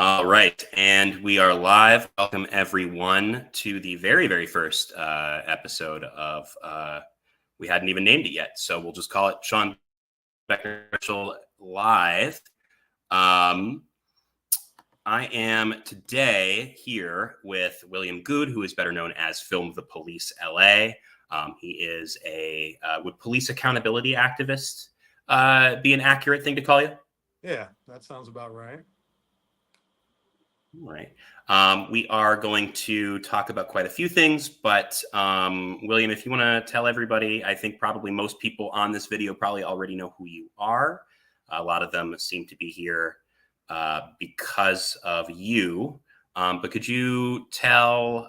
All right, and we are live. Welcome everyone to the very, very first episode of. We hadn't even named it yet, so we'll just call it Sean Becker Live. I am today here with William Good, who is better known as Film the Police LA. He is a would police accountability activist be an accurate thing to call you? Yeah, that sounds about right. All right. We are going to talk about quite a few things, but William, if you want to tell everybody, I think probably most people on this video probably already know who you are. A lot of them seem to be here because of you. But could you tell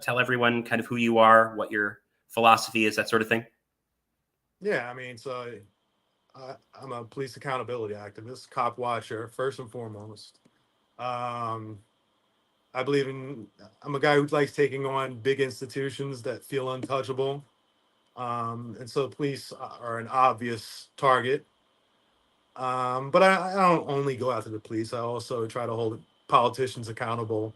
everyone kind of who you are, what your philosophy is, that sort of thing? Yeah, I mean, I'm a police accountability activist, cop watcher, first and foremost. Um, I believe in. I'm a guy who likes taking on big institutions that feel untouchable, and so police are an obvious target. But I don't only go after the police. I also try to hold politicians accountable,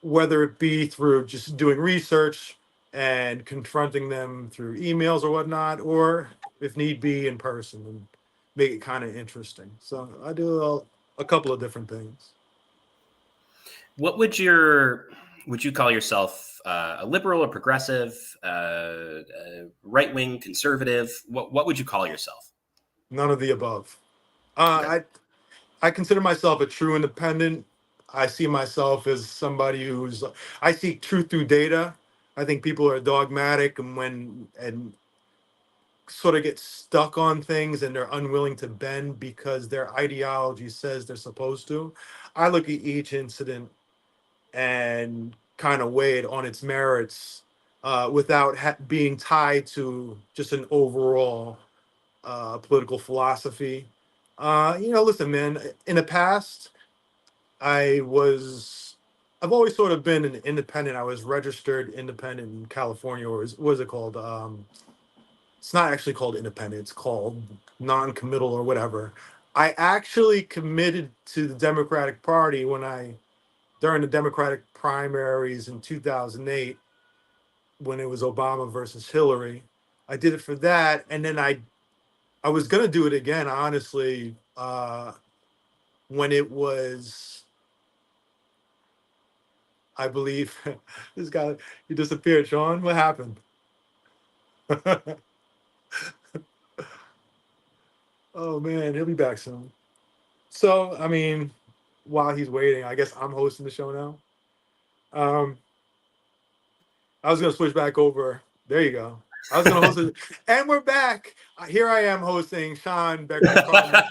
whether it be through just doing research and confronting them through emails or whatnot, or if need be in person and make it kind of interesting. So I do a couple of different things. What would you call yourself a liberal or progressive, right wing, conservative? What would you call yourself? None of the above. Okay. I consider myself a true independent. I see myself as somebody I seek truth through data. I think people are dogmatic and sort of get stuck on things and they're unwilling to bend because their ideology says they're supposed to. I look at each incident and kind of weigh it on its merits without being tied to just an overall political philosophy. Listen, man, in the past, I was, I've always sort of been an independent. I was registered independent in California, or what is it called? It's not actually called independent, it's called non-committal or whatever. I actually committed to the Democratic Party during the Democratic primaries in 2008, when it was Obama versus Hillary. I did it for that, and then I was gonna do it again, honestly, when it was, I believe, this guy, he disappeared. Sean, what happened? Oh man, he'll be back soon. So, I mean, while he's waiting, I guess I'm hosting the show now. Um, I was gonna switch back over. There you go. I was gonna host it, and we're back. Here I am hosting Sean Becker's Partners.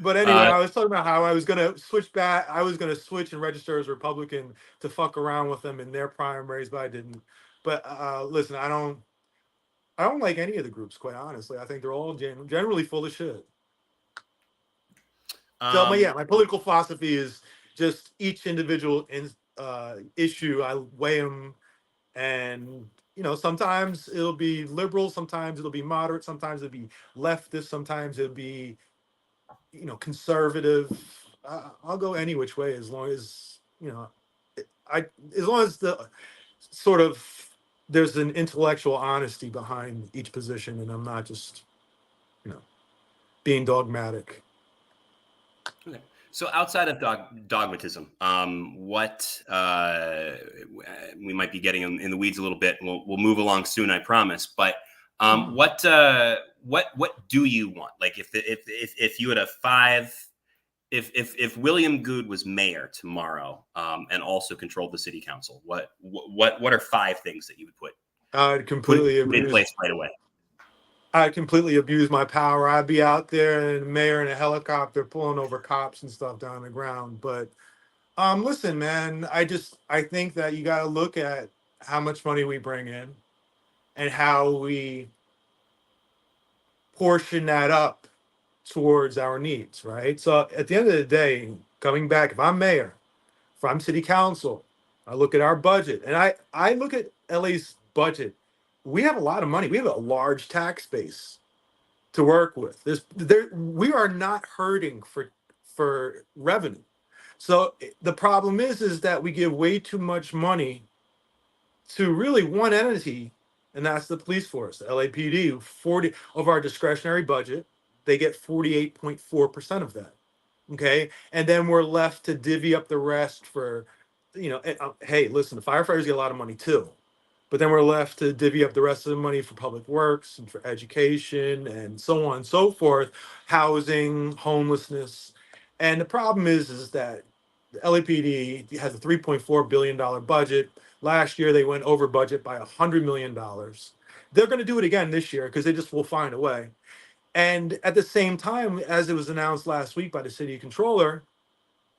But anyway, uh, I was talking about how I was gonna switch back. I was gonna switch and register as Republican to fuck around with them in their primaries, but I didn't. But listen, I don't like any of the groups, quite honestly. I think they're all generally full of shit. So, um, my political philosophy is just each individual issue. I weigh them, and sometimes it'll be liberal, sometimes it'll be moderate, sometimes it'll be leftist, sometimes it'll be conservative. I'll go any which way as long as I as long as the sort of there's an intellectual honesty behind each position, and I'm not just you know being dogmatic. okay. So outside of dogmatism, what we might be getting in the weeds a little bit. We'll move along soon, I promise. But what do you want? Like if you had a five, if William Good was mayor tomorrow and also controlled the city council, what are five things that you would I'd completely put in abuse. place right away? I'd completely abuse my power. I'd be out there and mayor in a helicopter pulling over cops and stuff down the ground. But listen, man, I think that you got to look at how much money we bring in and how we portion that up towards our needs, right? So at the end of the day, coming back, if I'm mayor, if I'm city council, I look at our budget and I look at LA's budget. We have a lot of money. We have a large tax base to work with. We are not hurting for revenue. So the problem is that we give way too much money to really one entity, and that's the police force, the LAPD. 40 of our discretionary budget, they get 48.4% of that. Okay, and then we're left to divvy up the rest for, hey, listen, the firefighters get a lot of money too, but then we're left to divvy up the rest of the money for public works and for education and so on and so forth, housing, homelessness. And the problem is that the LAPD has a $3.4 billion budget. Last year they went over budget by $100 million. They're going to do it again this year because they just will find a way. And at the same time, as it was announced last week by the city controller,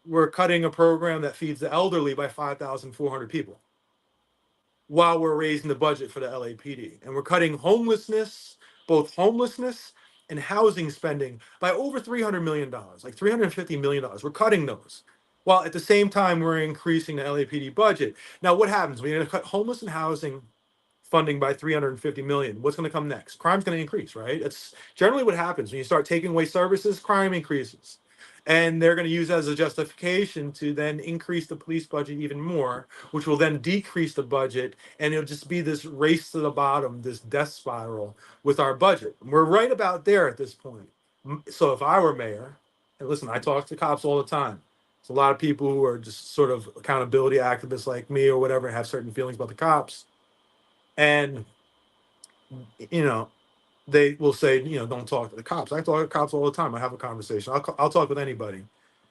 we're cutting a program that feeds the elderly by 5,400 people while we're raising the budget for the LAPD. And we're cutting homelessness, both homelessness and housing spending by over $300 million, like $350 million. We're cutting those. While at the same time, we're increasing the LAPD budget. Now, what happens? We're going to cut homeless and housing funding by 350 million. What's going to come next? Crime's going to increase, right? It's generally what happens when you start taking away services, crime increases. And they're going to use that as a justification to then increase the police budget even more, which will then decrease the budget. And it'll just be this race to the bottom, this death spiral with our budget. We're right about there at this point. So if I were mayor, and listen, I talk to cops all the time. There's a lot of people who are just sort of accountability activists like me or whatever, and have certain feelings about the cops. And, they will say, don't talk to the cops. I talk to the cops all the time. I have a conversation. I'll talk with anybody.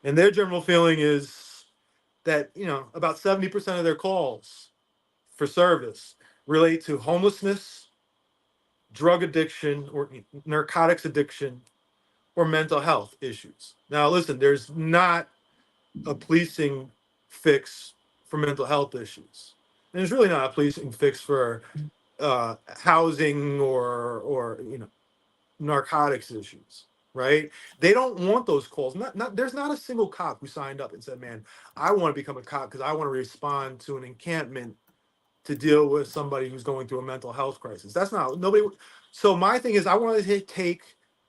And their general feeling is that, about 70% of their calls for service relate to homelessness, drug addiction, or narcotics addiction, or mental health issues. Now, listen, there's not a policing fix for mental health issues. And there's really not a policing fix for housing or narcotics issues, right? They don't want those calls. Not there's not a single cop who signed up and said, man, I want to become a cop because I want to respond to an encampment to deal with somebody who's going through a mental health crisis. That's not nobody. So my thing is, I want to take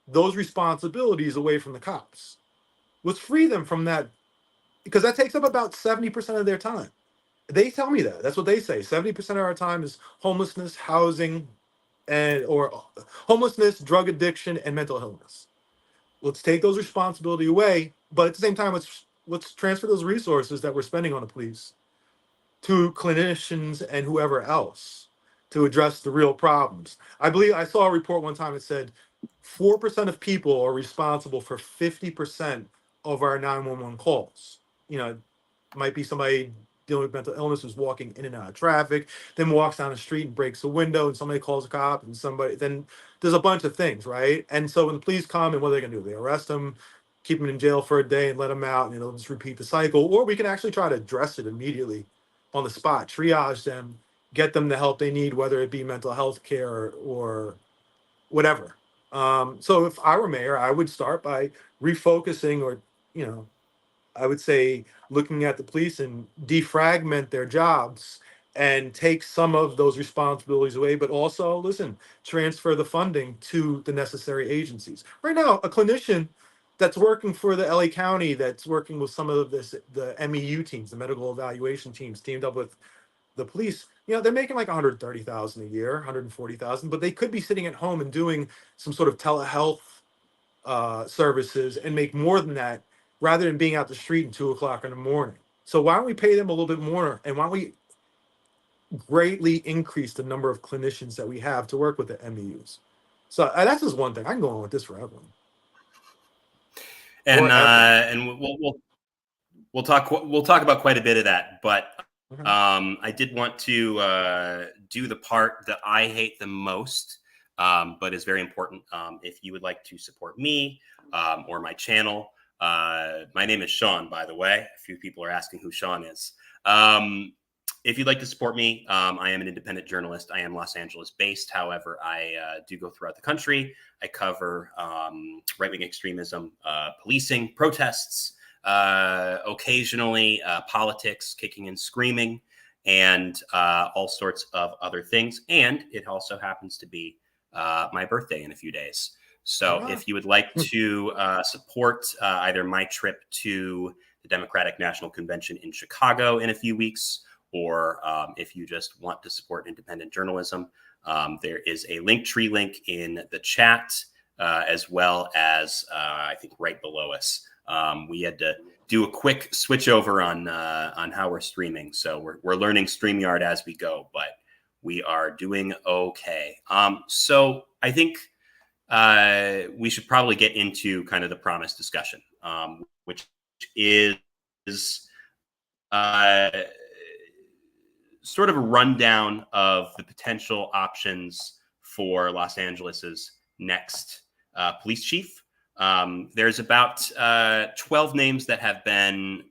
those responsibilities away from the cops. Let's free them from that, because that takes up about 70% of their time. They tell me that. That's what they say. 70% of our time is homelessness, housing, or homelessness, drug addiction, and mental illness. Let's take those responsibility away, but at the same time, let's transfer those resources that we're spending on the police to clinicians and whoever else to address the real problems. I believe I saw a report one time that said 4% of people are responsible for 50% of our 911 calls. It might be somebody dealing with mental illness who's walking in and out of traffic, then walks down the street and breaks a window, and somebody calls a cop, and then there's a bunch of things, right? And so when the police come, and what are they going to do? They arrest them, keep them in jail for a day, and let them out, and it'll just repeat the cycle. Or we can actually try to address it immediately on the spot, triage them, get them the help they need, whether it be mental health care or whatever. So if I were mayor, I would start by refocusing, or I would say looking at the police and defragment their jobs and take some of those responsibilities away, but also, listen, transfer the funding to the necessary agencies. Right now, a clinician that's working for the LA County, that's working with some of the MEU teams, the medical evaluation teams, teamed up with the police, they're making like 130,000 a year, 140,000, but they could be sitting at home and doing some sort of telehealth services and make more than that, rather than being out the street at 2 o'clock in the morning. So why don't we pay them a little bit more, and why don't we greatly increase the number of clinicians that we have to work with the MEUs? So that's just one thing. I can go on with this forever. And we'll talk about quite a bit of that, but I did want to do the part that I hate the most, but is very important. If you would like to support me or my channel, my name is Sean, by the way. A few people are asking who Sean is. If you'd like to support me, I am an independent journalist. I am Los Angeles based. However, I do go throughout the country. I cover right-wing extremism, policing, protests, occasionally politics, kicking and screaming, and all sorts of other things. And it also happens to be my birthday in a few days. So Ah. if you would like to support either my trip to the Democratic National Convention in Chicago in a few weeks, or if you just want to support independent journalism, there is a Linktree link in the chat, as well as I think right below us. We had to do a quick switch over on how we're streaming, so we're learning StreamYard as we go, but we are doing okay. So I think we should probably get into kind of the promise discussion, which is uh, sort of a rundown of the potential options for Los Angeles's next police chief. There's about 12 names that have been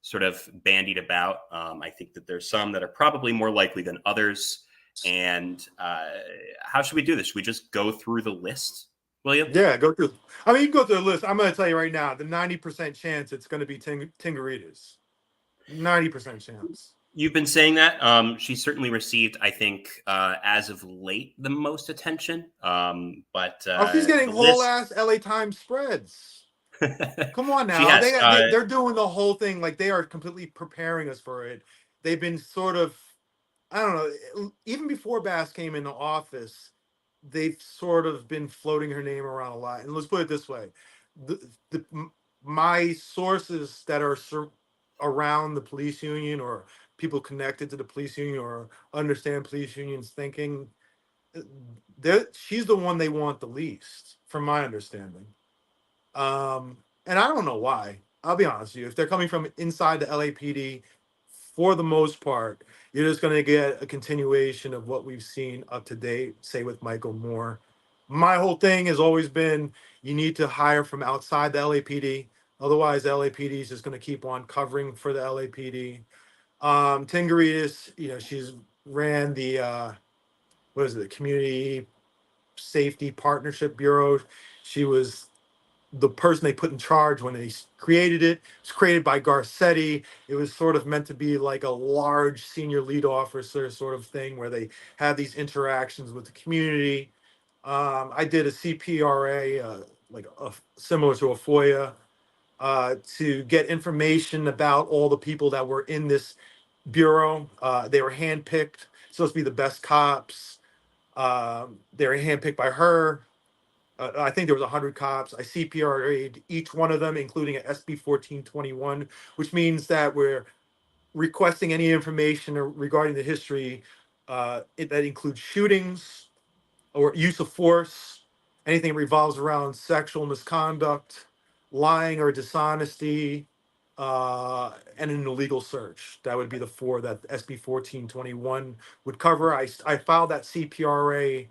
sort of bandied about. I think that there's some that are probably more likely than others. And how should we do this? Should we just go through the list, William? Yeah, go through. I mean, you can go through the list. I'm going to tell you right now, the 90% chance it's going to be Tingaritas. 90% chance. You've been saying that. She certainly received, I think, as of late, the most attention. But Oh, she's getting the whole list. ass LA Times spreads. Come on She now. has. They're doing the whole thing. Like, they are completely preparing us for it. They've been sort of, I don't know, even before Bass came into office, they've sort of been floating her name around a lot. And let's put it this way. My sources that are around the police union, or people connected to the police union, or understand police unions thinking, she's the one they want the least, from my understanding. And I don't know why. I'll be honest with you. If they're coming from inside the LAPD, for the most part, you're just going to get a continuation of what we've seen up to date, say with Michael Moore. My whole thing has always been you need to hire from outside the LAPD. Otherwise, the LAPD is just going to keep on covering for the LAPD. Tingaritas, she's ran the, what is it, the Community Safety Partnership Bureau. She was the person they put in charge when they created it. It was created by Garcetti. It was sort of meant to be like a large senior lead officer sort of thing where they have these interactions with the community. I did a CPRA, similar to a FOIA, to get information about all the people that were in this bureau. They were handpicked, supposed to be the best cops. They were handpicked by her. I think there was 100 cops. I CPRA'd each one of them, including an SB 1421, which means that we're requesting any information regarding the history that includes shootings or use of force, anything that revolves around sexual misconduct, lying or dishonesty, and an illegal search. That would be the four that SB 1421 would cover. I filed that CPRA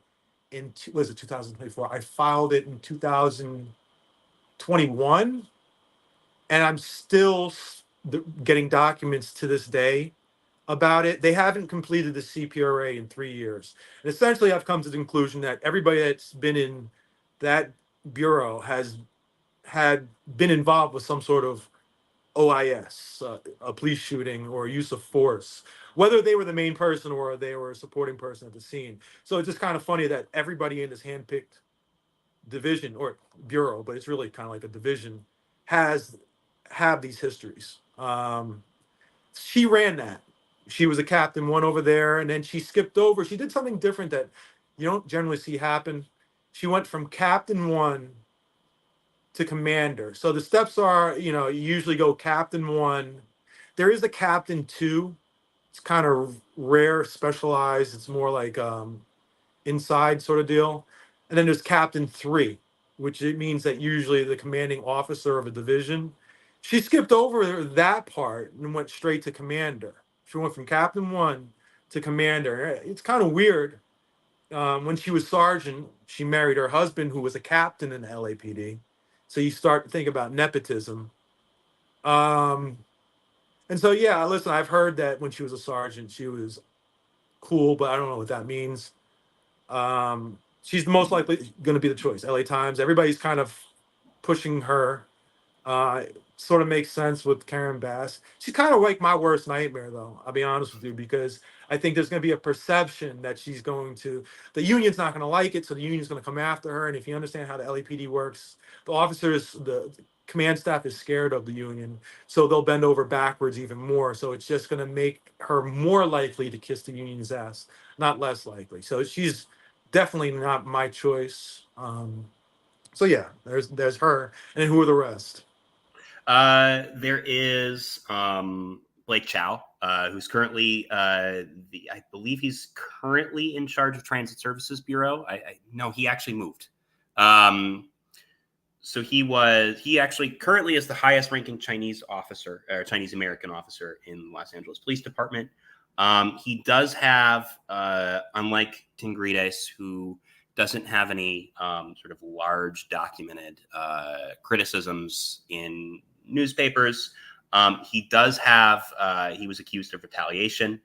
was it 2024? I filed it in 2021, and I'm still getting documents to this day about it. They haven't completed the CPRA in 3 years. And essentially, I've come to the conclusion that everybody that's been in that bureau has been involved with some sort of OIS, a police shooting or use of force, whether they were the main person or they were a supporting person at the scene. So it's just kind of funny that everybody in this handpicked division or bureau, but it's really kind of like a division, have these histories. She ran that. She was a captain one over there, and then she skipped over. She did something different that you don't generally see happen. She went from captain one to commander. So the steps are, you usually go captain one. There is a captain two. It's kind of rare, specialized. It's more like inside sort of deal. And then there's captain three, which it means that usually the commanding officer of a division. She skipped over that part and went straight to commander. She went from captain one to commander. It's kind of weird. When she was sergeant, she married her husband, who was a captain in the LAPD. So you start to think about nepotism. Um, and so, yeah, listen, I've heard that when she was a sergeant, she was cool, but I don't know what that means. She's most likely going to be the choice. LA Times, everybody's kind of pushing her. Sort of makes sense with Karen Bass. She's kind of like my worst nightmare, though. I'll be honest with you, because I think there's going to be a perception that the union's not going to like it, so the union's going to come after her. And if you understand how the LAPD works, the command staff is scared of the union, so they'll bend over backwards even more. So it's just going to make her more likely to kiss the union's ass, not less likely. So she's definitely not my choice. So yeah, there's her, and then who are the rest? There is Blake Chow, who's currently I believe he's currently in charge of Transit Services Bureau. I no, he actually moved. So he actually currently is the highest ranking Chinese officer or Chinese American officer in Los Angeles Police Department. He does have, unlike Tingrides, who doesn't have any sort of large documented criticisms in newspapers. He does have, he was accused of retaliation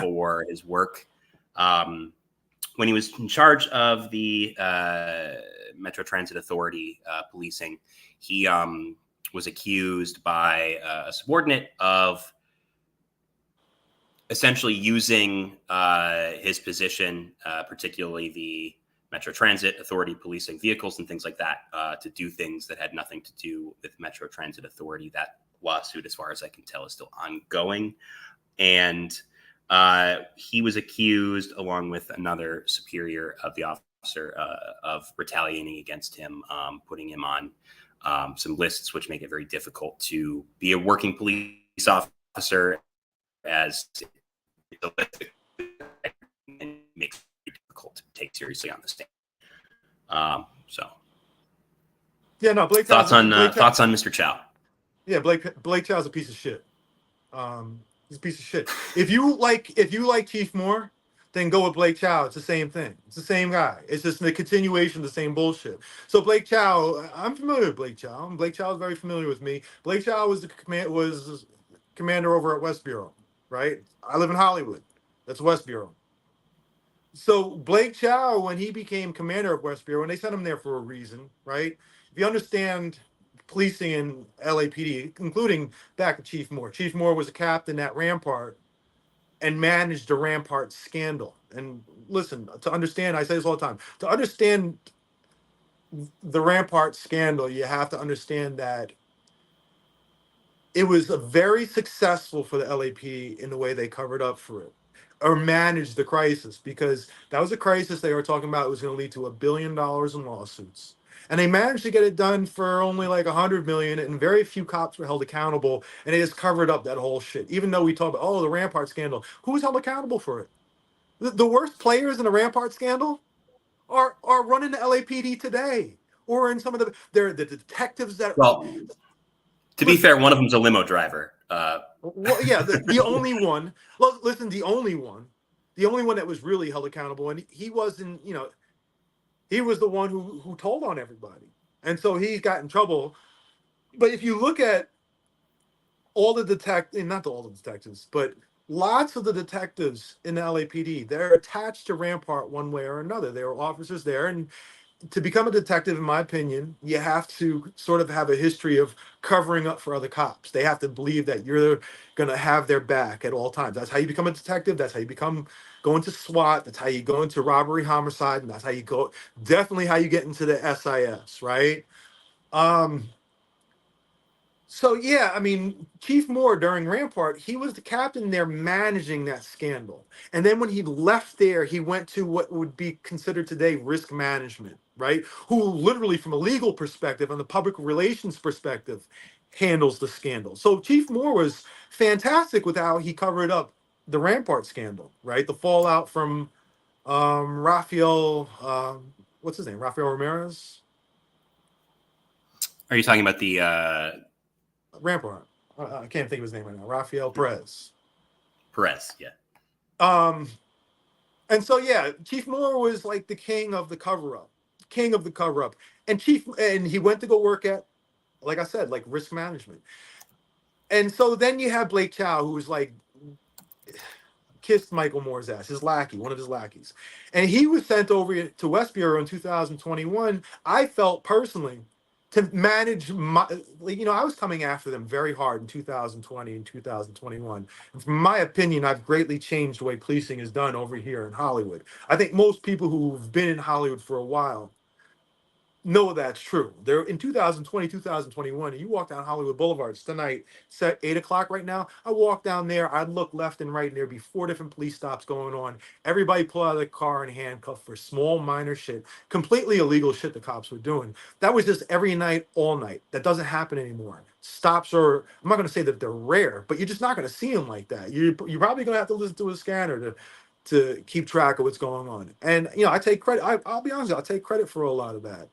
for his work. When he was in charge of the Metro Transit Authority policing, he was accused by a subordinate of essentially using his position, particularly the Metro Transit Authority policing vehicles and things like that, to do things that had nothing to do with Metro Transit Authority. That lawsuit, as far as I can tell, is still ongoing. And he was accused, along with another superior of the officer, of retaliating against him, putting him on some lists, which make it very difficult to be a working police officer, as and makes it difficult to take seriously on the stand. So, Yeah, no, thoughts on Mr. Chow? Yeah, Blake Chow's a piece of shit. He's a piece of shit. If you like Chief Moore, then go with Blake Chow. It's the same thing. It's the same guy. It's just the continuation of the same bullshit. So Blake Chow, I'm familiar with Blake Chow. Blake Chow is very familiar with me. Blake Chow was commander over at West Bureau, right? I live in Hollywood. That's West Bureau. So Blake Chow, when he became commander of West Bureau, and they sent him there for a reason, right? If you understand policing in LAPD, including back to Chief Moore. Chief Moore was a captain at Rampart and managed the Rampart scandal. And listen, to understand, I say this all the time, to understand the Rampart scandal, you have to understand that it was very successful for the LAPD in the way they covered up for it or managed the crisis, because that was a crisis they were talking about. It was going to lead to $1 billion in lawsuits. And they managed to get it done for only like 100 million, and very few cops were held accountable. And they just covered up that whole shit. Even though we talk about, the Rampart scandal, who was held accountable for it? The worst players in the Rampart scandal are running the LAPD today, or in some of the detectives that. Well, to be fair, one of them's a limo driver. Well, yeah, the only one. Well, listen, the only one that was really held accountable, and he wasn't, he was the one who told on everybody, and so he got in trouble. But if you look at all the not all the detectives, but lots of the detectives in the LAPD, they're attached to Rampart one way or another. There are officers there, and to become a detective, in my opinion, you have to sort of have a history of covering up for other cops. They have to believe that you're going to have their back at all times. That's how you become a detective. That's how you go into SWAT. That's how you go into robbery, homicide, and that's how you go. Definitely how you get into the SIS, right? So yeah, I mean, Chief Moore during Rampart, he was the captain there managing that scandal. And then when he left there, he went to what would be considered today risk management, right? Who literally, from a legal perspective and the public relations perspective, handles the scandal. So Chief Moore was fantastic with how he covered up the Rampart scandal, right? The fallout from Rafael, what's his name? Rafael Ramirez? Are you talking about the Rampart. I can't think of his name right now. Rafael Perez. Perez? Yeah. And so yeah, Chief Moore was like the king of the cover-up, and he went to go work at, like I said, like risk management. And so then you have Blake Chow, who was like kissed Michael Moore's ass, his lackey, one of his lackeys, and he was sent over to West Bureau in 2021. I felt personally to manage my, I was coming after them very hard in 2020 and 2021. And from my opinion, I've greatly changed the way policing is done over here in Hollywood. I think most people who've been in Hollywood for a while know that's true. There in 2020, 2021, and you walk down Hollywood Boulevards tonight, it's at 8 o'clock right now. I walk down there, I'd look left and right, and there'd be 4 different police stops going on. Everybody pull out of the car and handcuff for small, minor shit, completely illegal shit the cops were doing. That was just every night, all night. That doesn't happen anymore. Stops are, I'm not going to say that they're rare, but you're just not going to see them like that. You're probably going to have to listen to a scanner to keep track of what's going on. And I take credit. I'll be honest, I'll take credit for a lot of that.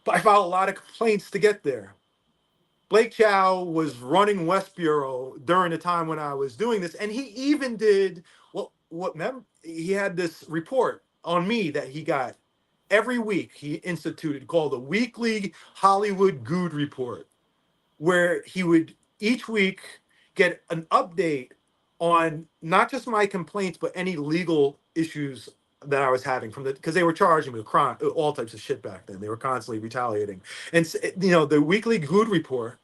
But I filed a lot of complaints to get there. Blake Chow was running West Bureau during the time when I was doing this, and he even did he had this report on me that he got every week. He instituted called the Weekly Hollywood Good Report, where he would each week get an update on not just my complaints, but any legal issues that I was having from because they were charging me with crime, all types of shit back then. They were constantly retaliating. And, the weekly good report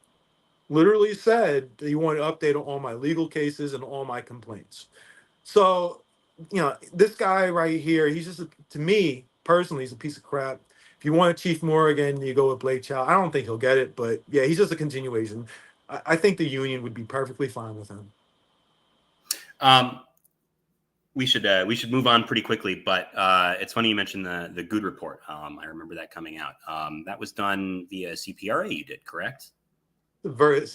literally said that he wanted an update on all my legal cases and all my complaints. So, this guy right here, he's just, to me personally, he's a piece of crap. If you want Chief Morgan, you go with Blake Chow. I don't think he'll get it, but yeah, he's just a continuation. I think the union would be perfectly fine with him. We should move on pretty quickly, but it's funny you mentioned the Good report. I remember that coming out. That was done via CPRA. You did, correct?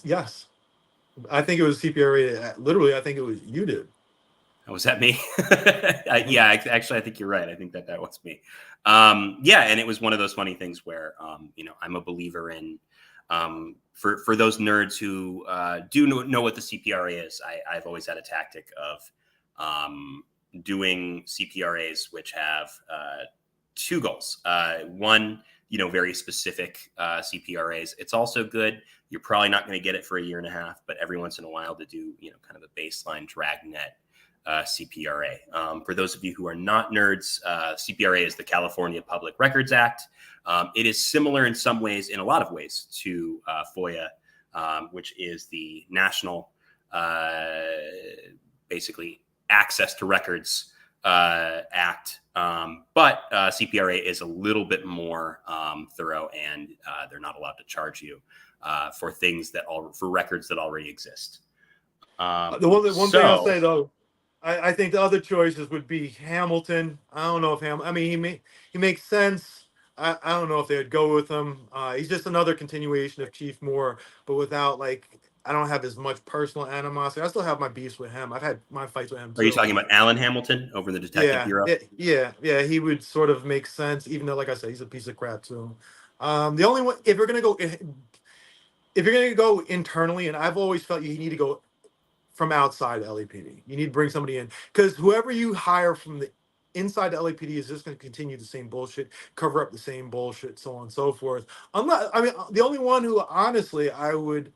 Yes, I think it was CPRA. Literally, I think it was you did. Was that me? Yeah, actually, I think you're right. I think that was me. Yeah, and it was one of those funny things where, I'm a believer in, for those nerds who do know what the CPRA is. I've always had a tactic of doing CPRAs, which have two goals. One, very specific CPRAs. It's also good. You're probably not going to get it for a year and a half, but every once in a while to do, kind of a baseline dragnet CPRA. For those of you who are not nerds, CPRA is the California Public Records Act. It is similar in some ways, in a lot of ways, to FOIA, which is the National, basically, Access to Records Act. But CPRA is a little bit more thorough, and they're not allowed to charge you for for records that already exist. The one thing I'll say though, I think the other choices would be Hamilton. I don't know if he makes sense. I don't know if they'd go with him. He's just another continuation of Chief Moore, but without I don't have as much personal animosity. I still have my beefs with him. I've had my fights with him too. Are you talking about Alan Hamilton over in the Detective Bureau? Yeah. He would sort of make sense, even though, like I said, he's a piece of crap too. The only one, if you're gonna go internally, and I've always felt you need to go from outside the LAPD. You need to bring somebody in, because whoever you hire from the inside the LAPD is just going to continue the same bullshit, cover up the same bullshit, so on and so forth. The only one who honestly I would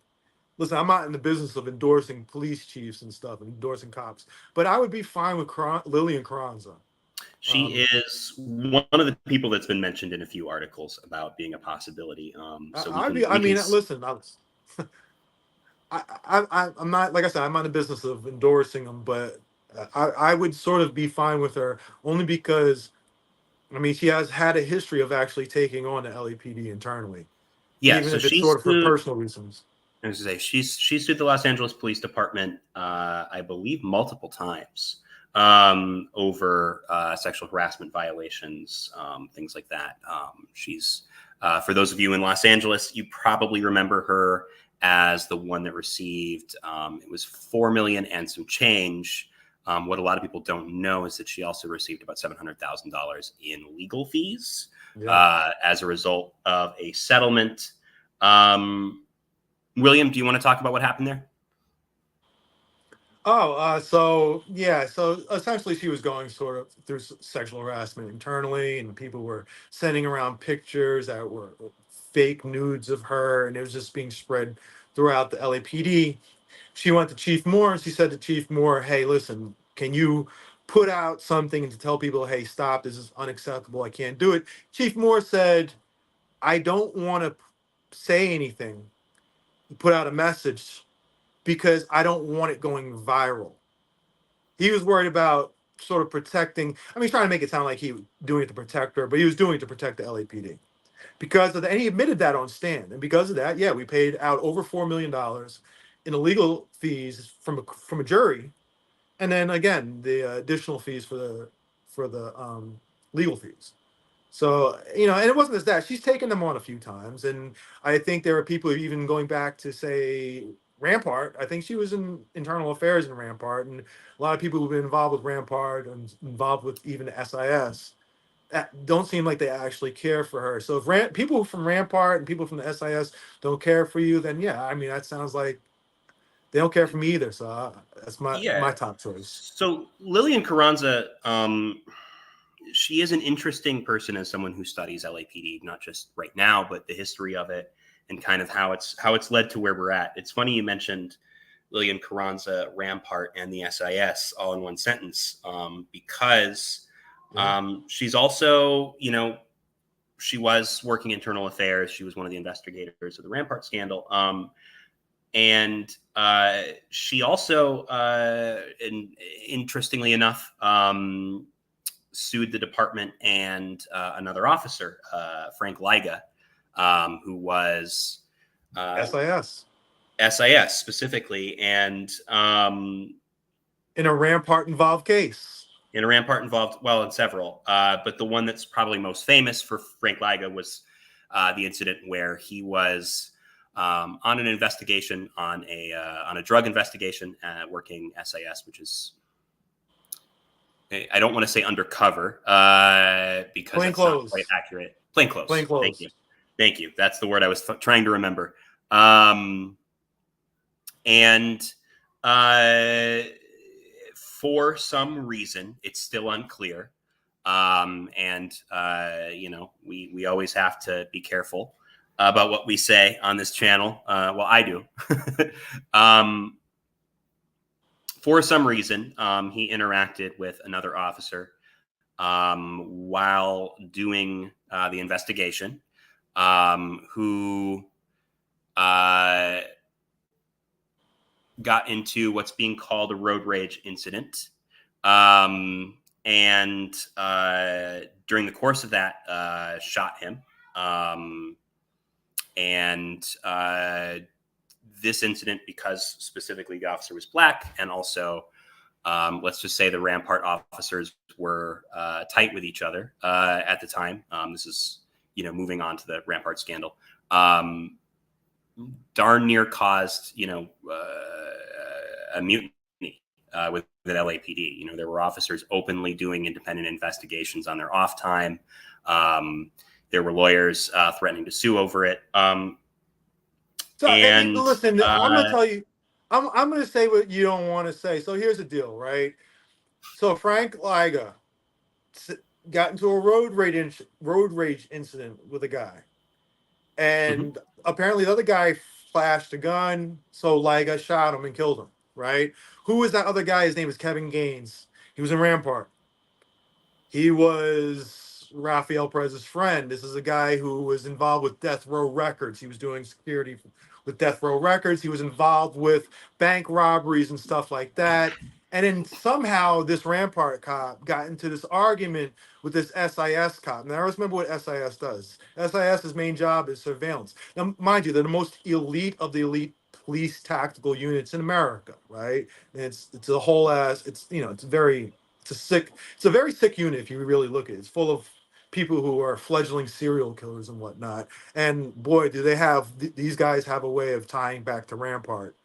listen. I'm not in the business of endorsing police chiefs and stuff and endorsing cops, but I would be fine with Lilian Carranza. She is one of the people that's been mentioned in a few articles about being a possibility. Listen. I'm not, like I said, I'm not in the business of endorsing them, but I would sort of be fine with her only because, she has had a history of actually taking on the LAPD internally. Yeah, even so if it's sort of for personal reasons. I was going to say, she sued the Los Angeles Police Department, I believe, multiple times over sexual harassment violations, things like that. She's, for those of you in Los Angeles, you probably remember her as the one that received, it was $4 million and some change. What a lot of people don't know is that she also received about $700,000 in legal fees as a result of a settlement. William, do you want to talk about what happened there? So essentially she was going sort of through sexual harassment internally, and people were sending around pictures that were fake nudes of her, and it was just being spread throughout the LAPD. She went to Chief Moore, and she said to Chief Moore, hey, listen, can you put out something to tell people, hey, stop, this is unacceptable, I can't do it. Chief Moore said, I don't want to say anything, put out a message because I don't want it going viral. He was worried about sort of protecting. I mean, he's trying to make it sound like he was doing it to protect her, but he was doing it to protect the LAPD because of that. And he admitted that on stand. And because of that, yeah, we paid out over $4 million in illegal fees from a jury, and then again the additional fees for the legal fees. So, and it wasn't just that. She's taken them on a few times. And I think there are people even going back to, say, Rampart. I think she was in internal affairs in Rampart. And a lot of people who've been involved with Rampart and involved with even the SIS that don't seem like they actually care for her. So if people from Rampart and people from the SIS don't care for you, then yeah, I mean, that sounds like they don't care for me either. So that's Yeah. my top choice. So Lilian Carranza, she is an interesting person as someone who studies LAPD, not just right now, but the history of it and kind of how it's led to where we're at. It's funny you mentioned Lilian Carranza, Rampart, and the SIS all in one sentence, because she's also, she was working internal affairs. She was one of the investigators of the Rampart scandal. And she also, interestingly enough, sued the department and another officer, Frank Liga, who was SIS specifically, and in a Rampart involved case. In a Rampart involved, well, in several, but the one that's probably most famous for Frank Liga was the incident where he was on an investigation on a drug investigation, working SIS, which is, I don't want to say undercover because it's not quite accurate. Plain clothes. Plain clothes. Thank you. That's the word I was trying to remember. And for some reason, it's still unclear. We always have to be careful about what we say on this channel. Well, I do. For some reason, he interacted with another officer while doing the investigation, who got into what's being called a road rage incident. And during the course of that, shot him. This incident, because specifically the officer was black, and also let's just say the Rampart officers were tight with each other at the time. This is, moving on to the Rampart scandal. Darn near caused, a mutiny with the LAPD. There were officers openly doing independent investigations on their off time. There were lawyers threatening to sue over it. Listen, I'm going to tell you, I'm going to say what you don't want to say. So here's the deal, right? So Frank Liga got into a road rage incident with a guy. And apparently the other guy flashed a gun, so Liga shot him and killed him, right? Who was that other guy? His name is Kevin Gaines. He was in Rampart. He was Rafael Perez's friend. This is a guy who was involved with Death Row Records. He was doing security with Death Row Records. He was involved with bank robberies and stuff like that. And then somehow this Rampart cop got into this argument with this SIS cop. Now, I remember what SIS does. SIS's main job is surveillance. Now, mind you, they're the most elite of the elite police tactical units in America, right? And it's a whole ass. It's it's a very sick unit if you really look at it. It's full of people who are fledgling serial killers and whatnot. And boy, do they have these guys have a way of tying back to Rampart.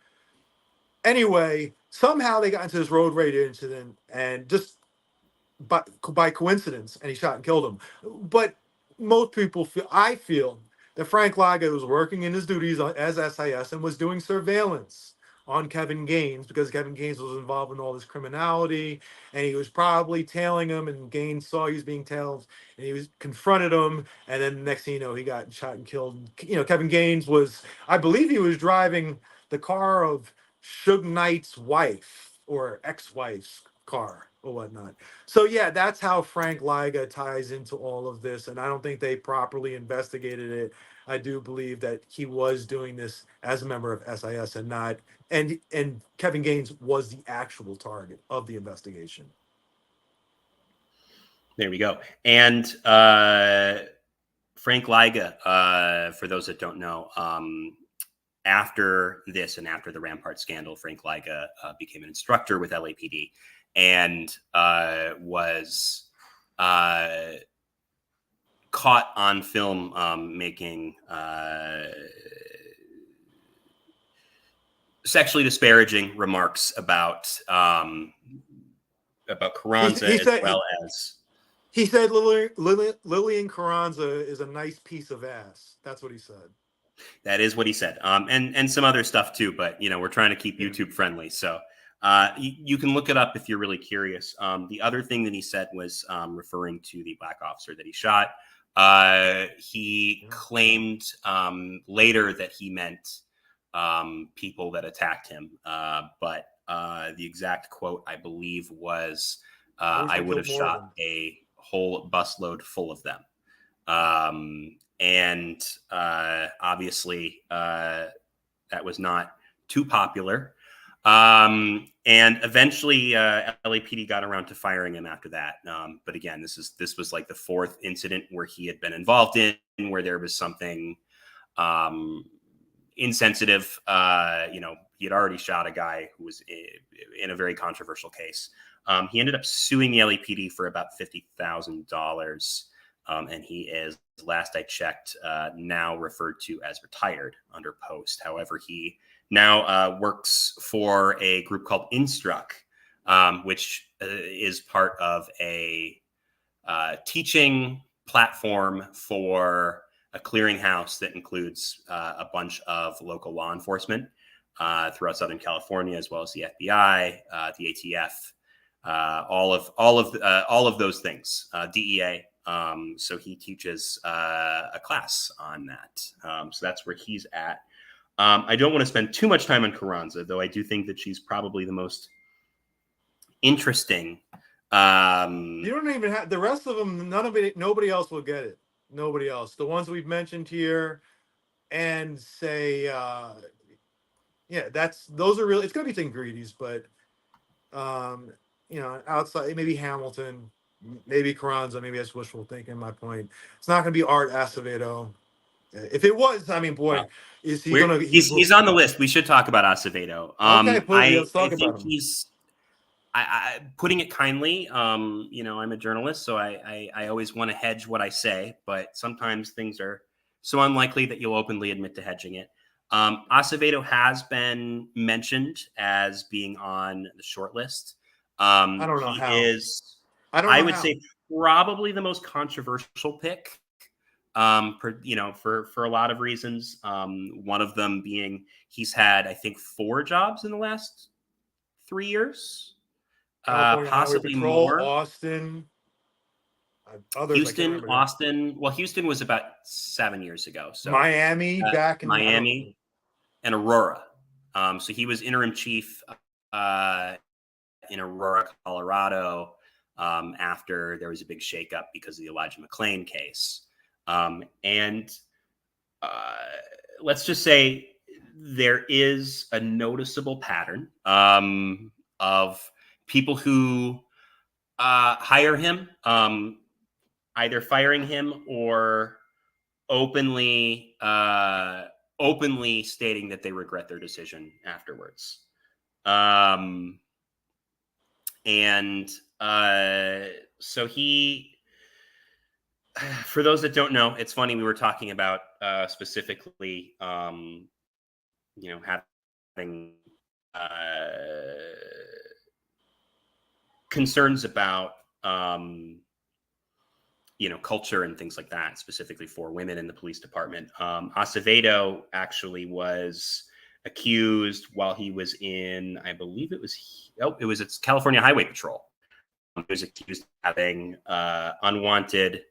Anyway, somehow they got into this road rage incident, and just by coincidence, and he shot and killed him. But most people I feel that Frank Liga was working in his duties as SIS and was doing surveillance on Kevin Gaines, because Kevin Gaines was involved in all this criminality, and he was probably tailing him, and Gaines saw he was being tailed, and he was confronted him, and then the next thing you know, he got shot and killed. Kevin Gaines was, I believe he was driving the car of Suge Knight's wife or ex-wife's car or whatnot. So yeah, that's how Frank Liga ties into all of this, and I don't think they properly investigated it. I do believe that he was doing this as a member of SIS and not, and Kevin Gaines was the actual target of the investigation. There we go. And Frank Liga, for those that don't know, after this and after the Rampart scandal, Frank Liga became an instructor with LAPD and was caught on film making sexually disparaging remarks about Carranza, He as said well as he said Lilian Carranza is a nice piece of ass. That's what he said. that is what he said, and some other stuff too. But we're trying to keep YouTube friendly, so you can look it up if you're really curious. The other thing that he said was referring to the black officer that he shot. He claimed later that he meant people that attacked him, but the exact quote, I believe, was I would have shot a whole busload full of them. And obviously that was not too popular. And eventually LAPD got around to firing him after that. But again, this was like the fourth incident where he had been involved in, where there was something insensitive. He had already shot a guy who was in a very controversial case. He ended up suing the LAPD for about $50,000. And he is, last I checked, now referred to as retired under post. However, he now works for a group called Instruct, which is part of a teaching platform for a clearinghouse that includes a bunch of local law enforcement throughout Southern California, as well as the FBI, the ATF, all of those things, DEA. So he teaches a class on that. So that's where he's at. I don't want to spend too much time on Carranza, though I do think that she's probably the most interesting. You don't even have the rest of them. None of it. Nobody else will get it. Nobody else. The ones we've mentioned here, and say, yeah, those are really. It's gonna be St. Greedy's, but outside maybe Hamilton, maybe Carranza, maybe that's wishful thinking. My point. It's not gonna be Art Acevedo. If it was, I mean, boy, is he gonna? He's on the list. We should talk about Acevedo. Okay, let's talk I about think him. he's. I putting it kindly, I'm a journalist, so I always want to hedge what I say, but sometimes things are so unlikely that you'll openly admit to hedging it. Acevedo has been mentioned as being on the short list. I don't know he how. is, I don't know I would how. say, probably the most controversial pick. For a lot of reasons. One of them being he's had, I think, 4 jobs in the last 3 years. California Highway Possibly Patrol, more. Austin, others. Houston, Austin. Well, Houston was about 7 years ago. So Miami, back in Miami and Aurora. So he was interim chief in Aurora, Colorado, after there was a big shakeup because of the Elijah McClain case. And let's just say there is a noticeable pattern of people who hire him, either firing him or openly stating that they regret their decision afterwards. So he, for those that don't know, it's funny, we were talking about specifically, having concerns about, culture and things like that, specifically for women in the police department. Acevedo actually was accused while he was in, I believe it was it's California Highway Patrol. He was accused of having unwanted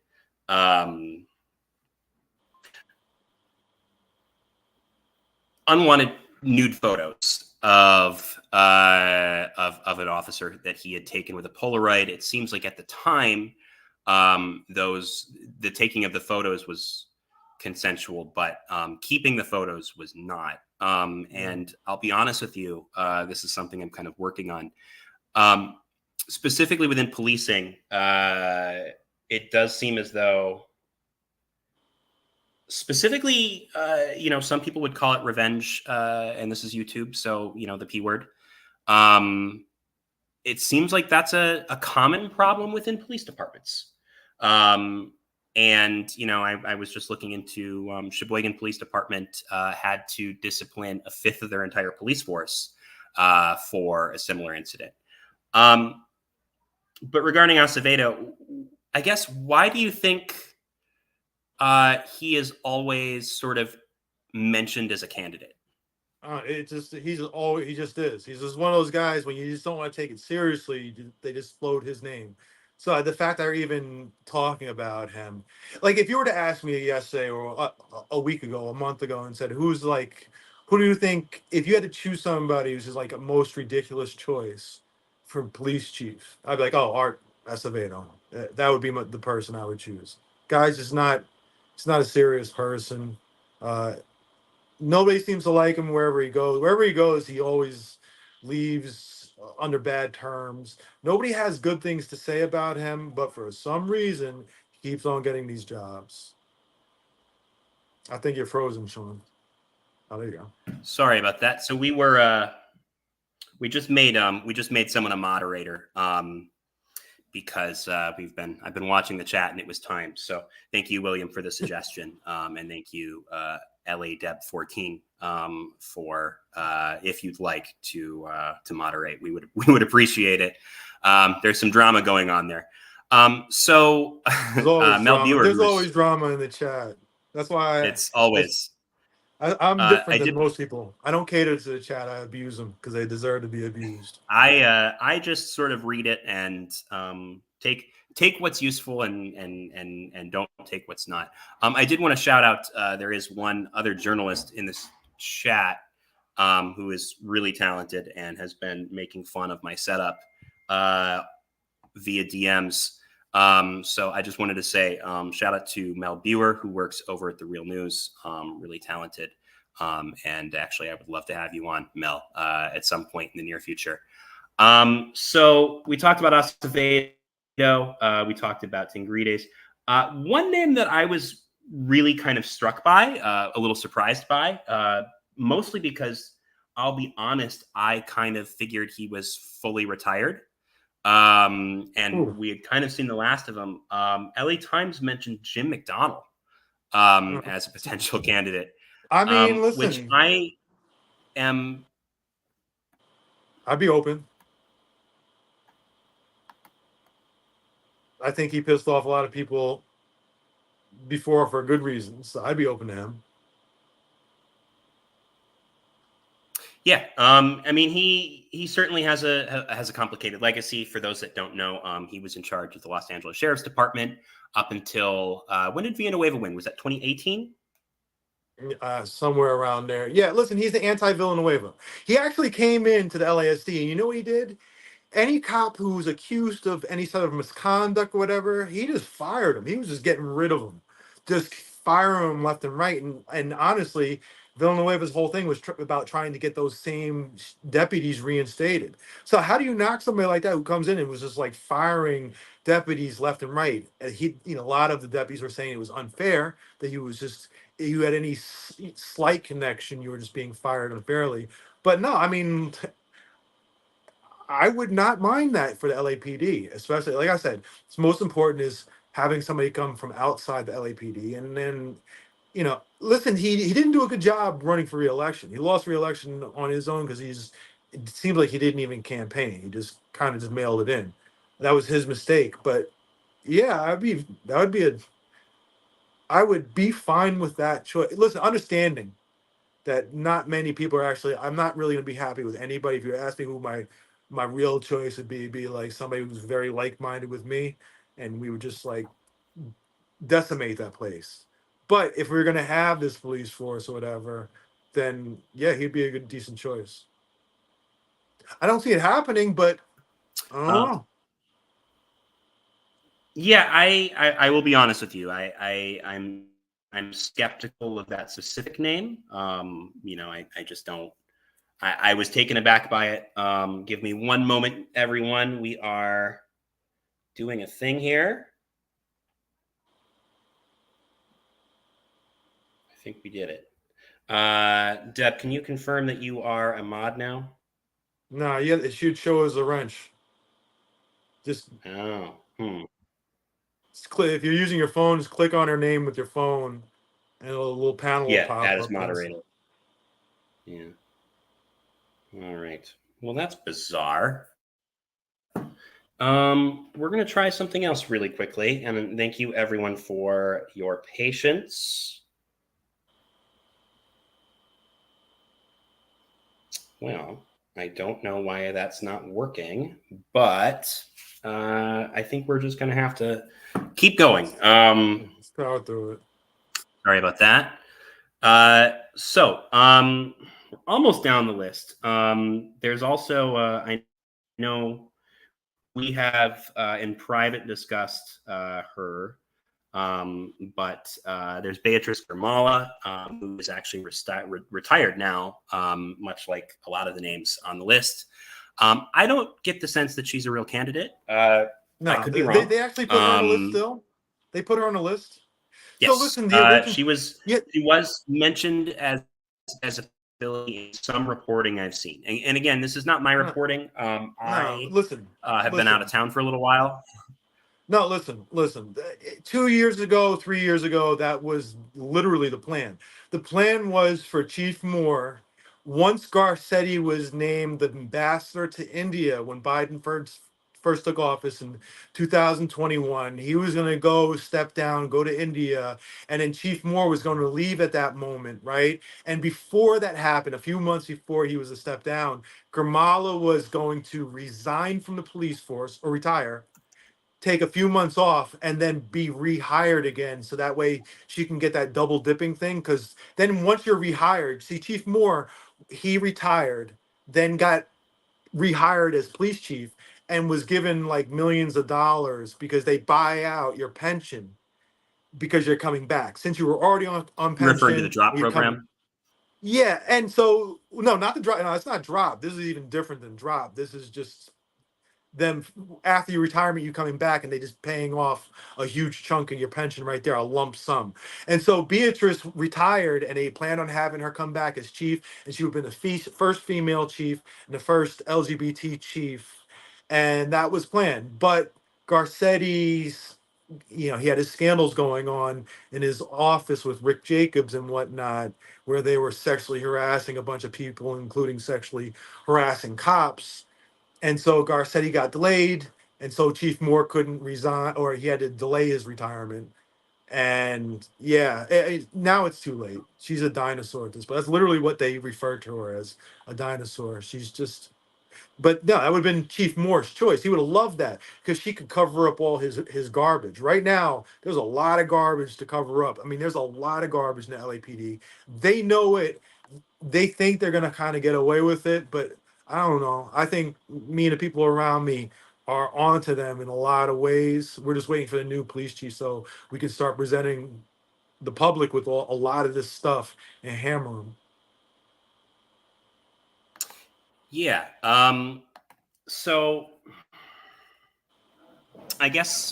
nude photos of an officer that he had taken with a Polaroid. It seems like at the time, the taking of the photos was consensual, but keeping the photos was not. And I'll be honest with you, this is something I'm kind of working on. Specifically within policing, it does seem as though, specifically, some people would call it revenge, and this is YouTube, so the P word. It seems like that's a common problem within police departments. And I was just looking into Sheboygan Police Department had to discipline a fifth of their entire police force for a similar incident. But regarding Acevedo, I guess, why do you think he is always sort of mentioned as a candidate? He just is. He's just one of those guys when you just don't want to take it seriously. They just float his name. So the fact that they're even talking about him, like if you were to ask me yesterday or a week ago, a month ago, and said who do you think if you had to choose somebody who's just like a most ridiculous choice for police chief, I'd be like, oh, Art Acevedo. That would be the person I would choose. Guy's just not. He's not a serious person. Nobody seems to like him wherever he goes. Wherever he goes, he always leaves under bad terms. Nobody has good things to say about him, but for some reason, he keeps on getting these jobs. I think you're frozen, Sean. Oh, there you go. Sorry about that. So we just made someone a moderator because I've been watching the chat and it was time. So thank you, William, for the suggestion, and thank you, LA Deb 14, for if you'd like to moderate, we would appreciate it. There's some drama going on there. So Mel Buer, there's always drama in the chat. That's why it's always. I'm different than most people. I don't cater to the chat. I abuse them because they deserve to be abused. I just sort of read it and take what's useful and don't take what's not. I did want to shout out. There is one other journalist in this chat who is really talented and has been making fun of my setup via DMs. So I just wanted to say shout out to Mel Buer, who works over at The Real News, really talented. And actually, I would love to have you on, Mel, at some point in the near future. So we talked about Acevedo. We talked about Tingrides. One name that I was really kind of struck by, a little surprised by, mostly because I'll be honest, I kind of figured he was fully retired. And we had kind of seen the last of him. LA Times mentioned Jim McDonnell as a potential candidate. I mean, listen, which I'd be open. I think he pissed off a lot of people before for good reasons. So I'd be open to him. Yeah, I mean, he certainly has a complicated legacy. For those that don't know, he was in charge of the Los Angeles Sheriff's Department up until when did Villanueva win? Was that 2018? Somewhere around there. Yeah, listen, he's the anti-Villanueva. He actually came into the LASD, and you know what he did? Any cop who's accused of any sort of misconduct or whatever, he just fired him. He was just getting rid of them, just firing them left and right. And honestly, Villanueva's whole thing was about trying to get those same deputies reinstated. So how do you knock somebody like that who comes in and was just like firing deputies left and right? And a lot of the deputies were saying it was unfair that he was just, you had any slight connection, you were just being fired unfairly. But no, I mean, I would not mind that for the LAPD, especially like I said, it's most important is having somebody come from outside the LAPD. And then, listen, he didn't do a good job running for re-election. He lost re-election on his own because it seems like he didn't even campaign. He just kind of just mailed it in. That was his mistake. But yeah, I would be fine with that choice. Listen, understanding that not many people are actually, I'm not really going to be happy with anybody. If you ask me who my real choice would be like somebody who's very like-minded with me, and we would just like decimate that place. But if we're going to have this police force or whatever, then yeah, he'd be a good, decent choice. I don't see it happening, but I don't Um, know. yeah, I will be honest with you. I'm skeptical of that specific name. I just don't. I was taken aback by it. Give me one moment, everyone. We are doing a thing here. I think we did it. Deb, can you confirm that you are a mod now? Nah, yeah, it should show as a wrench. Just Oh, if you're using your phone, just click on her name with your phone, and a little panel will yeah, pop add as up. That's moderator. Yeah. All right. Well, that's bizarre. We're going to try something else really quickly. And thank you, everyone, for your patience. Well, I don't know why that's not working, but I think we're just going to have to keep going. let's power through it. Sorry about that. We're almost down the list. There's also, I know we have in private discussed her, but there's Beatrice Grimala, who is actually retired now, much like a lot of the names on the list. I don't get the sense that she's a real candidate. I No, could be they, wrong. they actually put her on the list still. They put her on the list. So Yes, listen, the original. she was. Yeah, She was mentioned as a Philly in some reporting I've seen. And again, this is not my no, reporting. no. I Listen, have been out listen. of town for a little while. No, listen. 2 years ago, 3 years ago, that was literally the plan. The plan was for Chief Moore, once Garcetti was named the ambassador to India when Biden first took office in 2021, he was going to go step down, go to India, and then Chief Moore was going to leave at that moment, right? And before that happened, a few months before he was to step down, Kamala was going to resign from the police force or retire, take a few months off, and then be rehired again, so that way she can get that double dipping thing. Because then once you're rehired, see, Chief Moore, he retired, then got rehired as police chief, and was given like millions of dollars because they buy out your pension because you're coming back, since you were already on You're referring to the pension, drop you're coming. program. Yeah, and so no, not the drop. No, it's not drop. This is even different than drop. This is just them after your retirement, you coming back and they just paying off a huge chunk of your pension right there, a lump sum. And so Beatrice retired, and they planned on having her come back as chief, and she would have been the first female chief and the first LGBT chief, and that was planned. But Garcetti's, he had his scandals going on in his office with Rick Jacobs and whatnot, where they were sexually harassing a bunch of people, including sexually harassing cops. And so Garcetti got delayed, and so Chief Moore couldn't resign, or he had to delay his retirement. And yeah, now it's too late. She's a dinosaur at this point. That's literally what they refer to her as, a dinosaur. She's just. But no, that would have been Chief Moore's choice. He would have loved that because she could cover up all his garbage. Right now, there's a lot of garbage to cover up. I mean, there's a lot of garbage in the LAPD. They know it. They think they're gonna kind of get away with it, but I don't know. I think me and the people around me are onto them in a lot of ways. We're just waiting for the new police chief so we can start presenting the public with a lot of this stuff and hammer them. Yeah. So I guess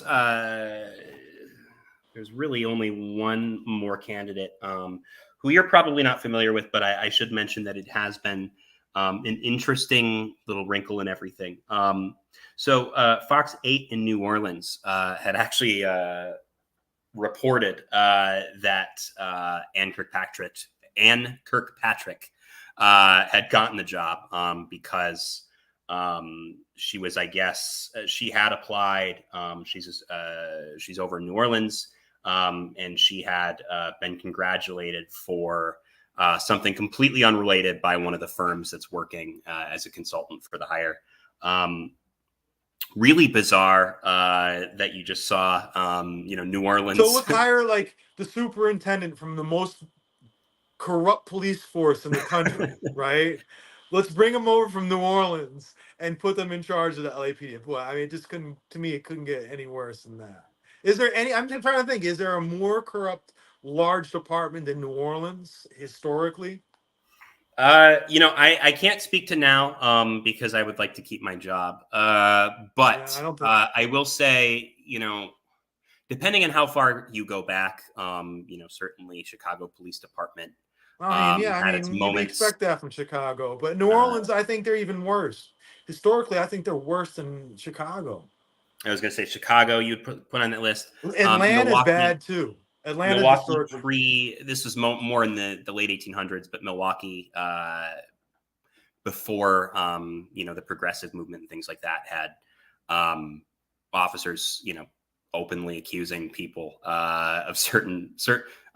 there's really only one more candidate who you're probably not familiar with, but I should mention that it has been an interesting little wrinkle in everything. Fox 8 in New Orleans had actually reported that Ann Kirkpatrick had gotten the job because she was, I guess, she had applied. She's over in New Orleans, and she had been congratulated for something completely unrelated by one of the firms that's working as a consultant for the hire. Really bizarre that you just saw, New So Orleans. let's hire like the superintendent from the most corrupt police force in the country, right? let's bring them over from New Orleans and put them in charge of the LAPD. Boy, I mean, it just couldn't. To me, it couldn't get any worse than that. Is there any? I'm just trying to think. Is there a more corrupt large department than New Orleans historically? I can't speak to now because I would like to keep my job. Yeah, I But don't think. I will say, depending on how far you go back, certainly Chicago Police Department I mean, yeah, I had its mean, you'd moments. expect that from Chicago, but New Uh, Orleans, I think they're even worse. Historically, I think they're worse than Chicago. I was going to say Chicago. You'd put on that list. Atlanta's Milwaukee, bad too. Atlanta Milwaukee historically. this was more in the late 1800s, but Milwaukee before the progressive movement and things like that had officers openly accusing people of certain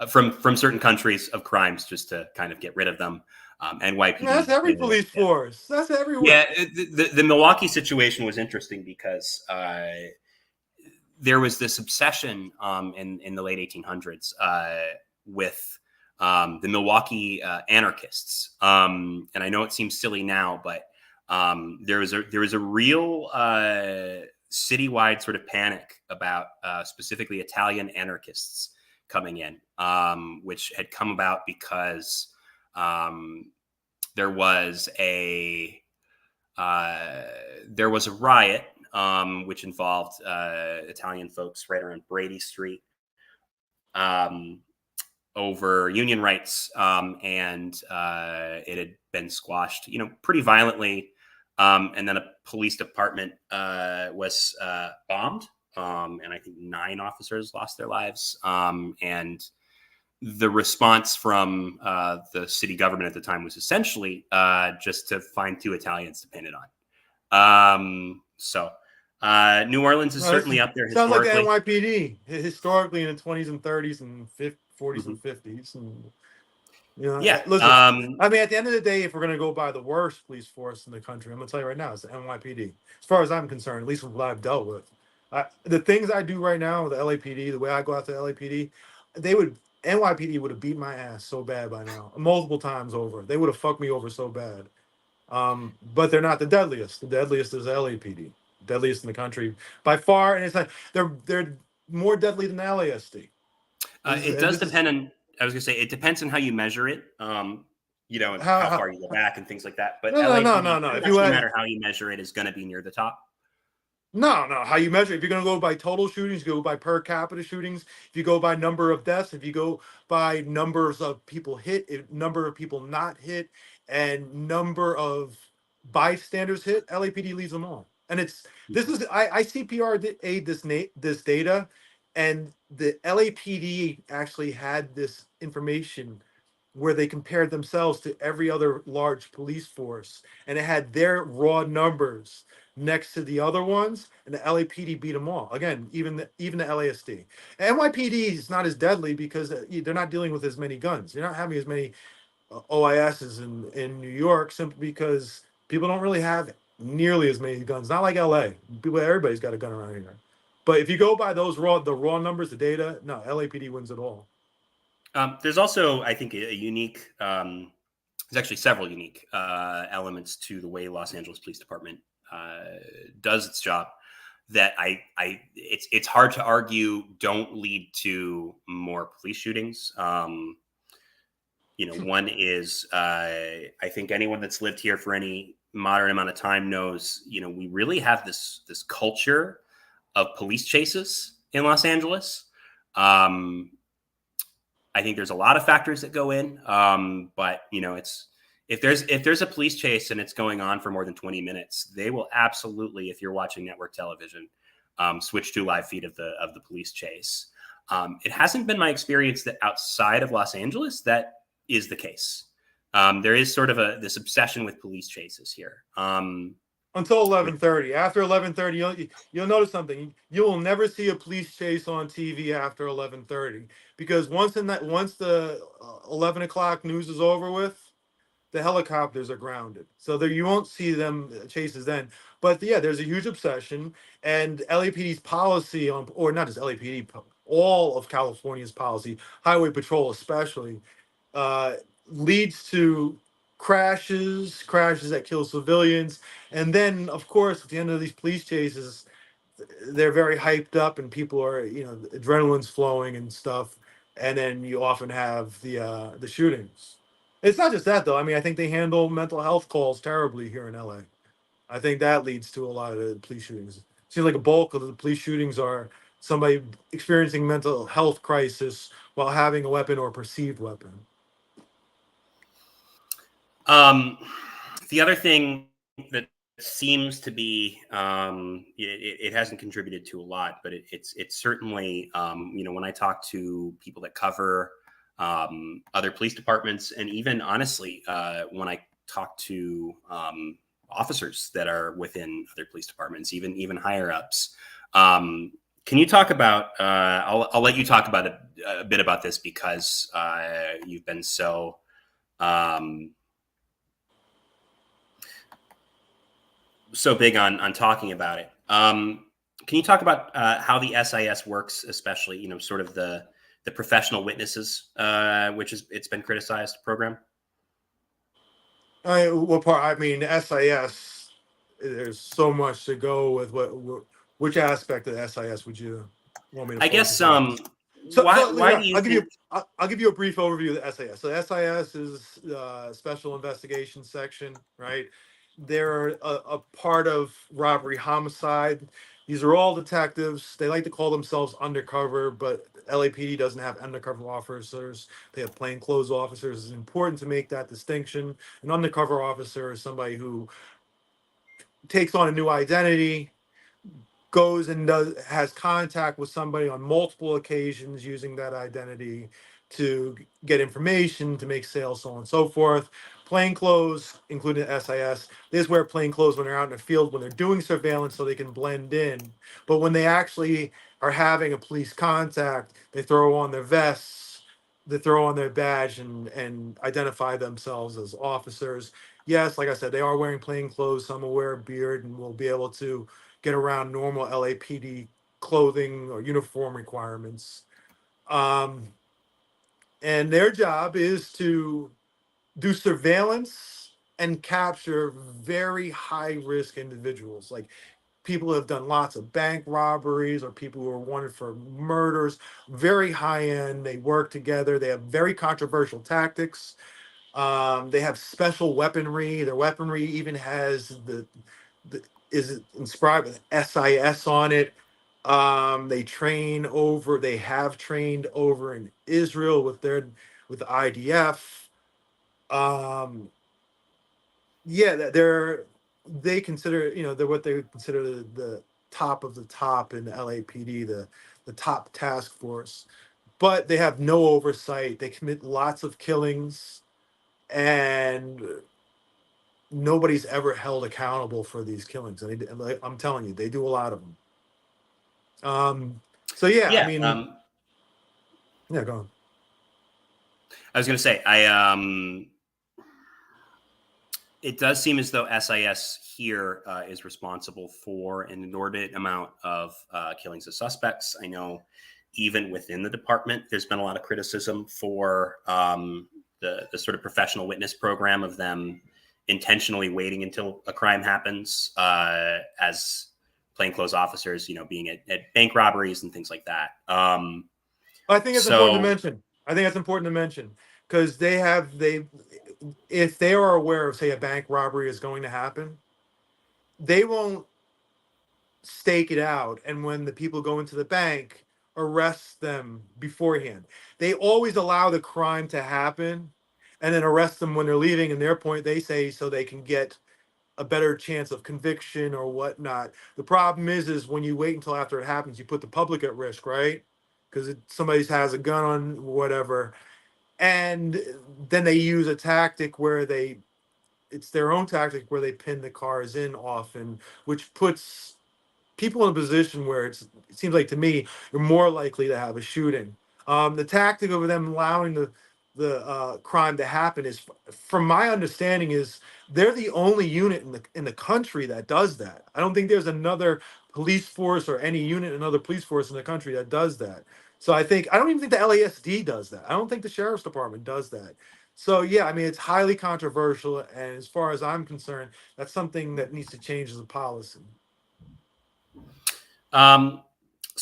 from certain countries of crimes just to kind of get rid of them. That's NYPD every police force. That's everywhere. yeah, the Milwaukee situation was interesting because there was this obsession in the late 1800s with the Milwaukee anarchists, and I know it seems silly now, but there was a real citywide sort of panic about specifically Italian anarchists coming in, which had come about because there was a riot which involved Italian folks right around Brady Street um, over union rights, and it had been squashed, pretty violently. And then a police department was bombed, and I think 9 officers lost their lives. And the response from the city government at the time was essentially just to find 2 Italians to pin it on. So New Orleans is No, certainly up there sounds like the historically. NYPD historically in the 20s and 30s and 40s Mm-hmm. and 50s. And Yeah. listen, I mean, at the end of the day, if we're gonna go by the worst police force in the country, I'm gonna tell you right now, it's the NYPD. As far as I'm concerned, at least with what I've dealt with, the things I do right now with the LAPD, the way I go out to the LAPD, they would NYPD would have beat my ass so bad by now, multiple times over. They would have fucked me over so bad. But they're not the deadliest. The deadliest is LAPD, deadliest in the country by far, and it's like they're more deadly than LASD. It And does this is depend on. I was going to say it depends on how you measure it. And how how far you go back and things like that. But no. LAPD, No. pretty If much you no had matter how you measure it, is going to be near the top. no, how you measure it. If you're gonna go by total shootings, you go by per capita shootings. If you go by number of deaths, if you go by numbers of people hit, number of people not hit, and number of bystanders hit, LAPD leads them all. And it's this is I CPR this data, and the LAPD actually had this information where they compared themselves to every other large police force, and it had their raw numbers next to the other ones, and the LAPD beat them all. Again, even the LASD. NYPD is not as deadly because they're not dealing with as many guns. They're not having as many OISs in New York simply because people don't really have nearly as many guns. Not like LA. Everybody's got a gun around here. But if you go by the raw numbers, the data, no, LAPD wins it all. There's also, I think, a unique. There's actually several unique elements to the way Los Angeles Police Department does its job that it's hard to argue don't lead to more police shootings. One is I think anyone that's lived here for any modern amount of time knows, we really have this culture of police chases in Los Angeles. I think there's a lot of factors that go in, but it's if there's a police chase and it's going on for more than 20 minutes, they will absolutely, if you're watching network television, switch to live feed of the police chase. It hasn't been my experience that outside of Los Angeles that is the case. There is sort of this obsession with police chases here. Until 11:30. After 11:30, you'll notice something. You will never see a police chase on TV after 11:30 because once the 11 o'clock news is over with, the helicopters are grounded. So there you won't see them chases then. But yeah, there's a huge obsession, and LAPD's policy on, or not just LAPD, all of California's policy, Highway Patrol especially, uh, leads to crashes that kill civilians, and then of course at the end of these police chases, they're very hyped up and people are, adrenaline's flowing and stuff, and then you often have the shootings. It's not just that though. I mean, I think they handle mental health calls terribly here in LA. I think that leads to a lot of the police shootings. It seems like a bulk of the police shootings are somebody experiencing mental health crisis while having a weapon or perceived weapon. Um, the other thing that seems to be it hasn't contributed to a lot, but it's certainly when I talk to people that cover other police departments, and even honestly when I talk to officers that are within other police departments, even higher ups. Can you talk about? I'll let you talk about a bit about this because you've been so. So big on talking about it. Can you talk about how the SIS works, especially sort of the professional witnesses, which is it's been criticized program? What part? I mean, SIS. There's so much to go with. Which aspect of the SIS would you want me to I guess focus on? why do you I'll give you think? I'll give you a brief overview of the SIS. So the SIS is Special Investigation Section, right? They're a part of robbery homicide. These are all detectives. They like to call themselves undercover, but LAPD doesn't have undercover officers. They have plainclothes officers. It's important to make that distinction. An undercover officer is somebody who takes on a new identity, goes and has contact with somebody on multiple occasions using that identity to get information, to make sales, so on and so forth. Plainclothes, including SIS, they just wear plain clothes when they're out in the field, when they're doing surveillance so they can blend in. But when they actually are having a police contact, they throw on their vests, they throw on their badge and identify themselves as officers. Yes, like I said, they are wearing plain clothes. Some will wear a beard and will be able to get around normal LAPD clothing or uniform requirements. Um, and their job is to do surveillance and capture very high risk individuals, like people who have done lots of bank robberies or people who are wanted for murders, very high end. They work together. They have very controversial tactics. They have special weaponry. Their weaponry even has the is inscribed with SIS on it. They have trained over in Israel with the IDF. Um, yeah, they consider, they're what they consider the top of the top in the LAPD, the top task force. But they have no oversight. They commit lots of killings, and nobody's ever held accountable for these killings. And I'm telling you, they do a lot of them. So yeah, I Yeah, mean, yeah, go on. I was going to say it does seem as though SIS here is responsible for an inordinate amount of killings of suspects. I know even within the department, there's been a lot of criticism for the sort of professional witness program of them intentionally waiting until a crime happens as plainclothes officers, being at bank robberies and things like that. I think it's important to So mention. I think that's important to mention because if they are aware of, say, a bank robbery is going to happen, they won't stake it out, and when the people go into the bank, arrest them beforehand. They always allow the crime to happen and then arrest them when they're leaving, and their point, they say, so they can get a better chance of conviction or whatnot. The problem is when you wait until after it happens, you put the public at risk, right? Because somebody has a gun on whatever, and then they use a tactic where it's their own tactic where they pin the cars in often, which puts people in a position where it seems like to me you're more likely to have a shooting. The tactic of them allowing the crime to happen is, from my understanding, is they're the only unit in the country that does that. I don't think there's another police force or any unit, another police force in the country that does that. So I don't even think the LASD does that. I don't think the sheriff's department does that. So yeah, I mean, it's highly controversial, and as far as I'm concerned, that's something that needs to change as a policy. Um,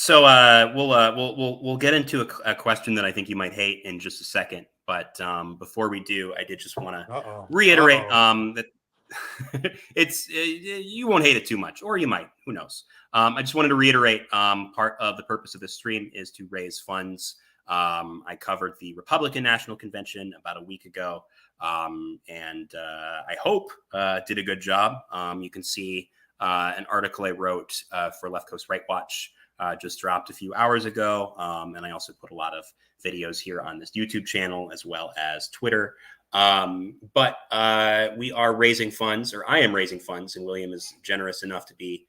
we'll get into a question that I think you might hate in just a second. But before we do, I did just want to Uh-oh. reiterate Uh-oh. that it's you won't hate it too much, or you might. Who knows? I just wanted to reiterate part of the purpose of this stream is to raise funds. I covered the Republican National Convention about a week ago, and I hope did a good job. You can see an article I wrote for Left Coast Right Watch just dropped a few hours ago. And I also put a lot of videos here on this YouTube channel as well as Twitter. But we are raising funds, or I am raising funds, and William is generous enough to be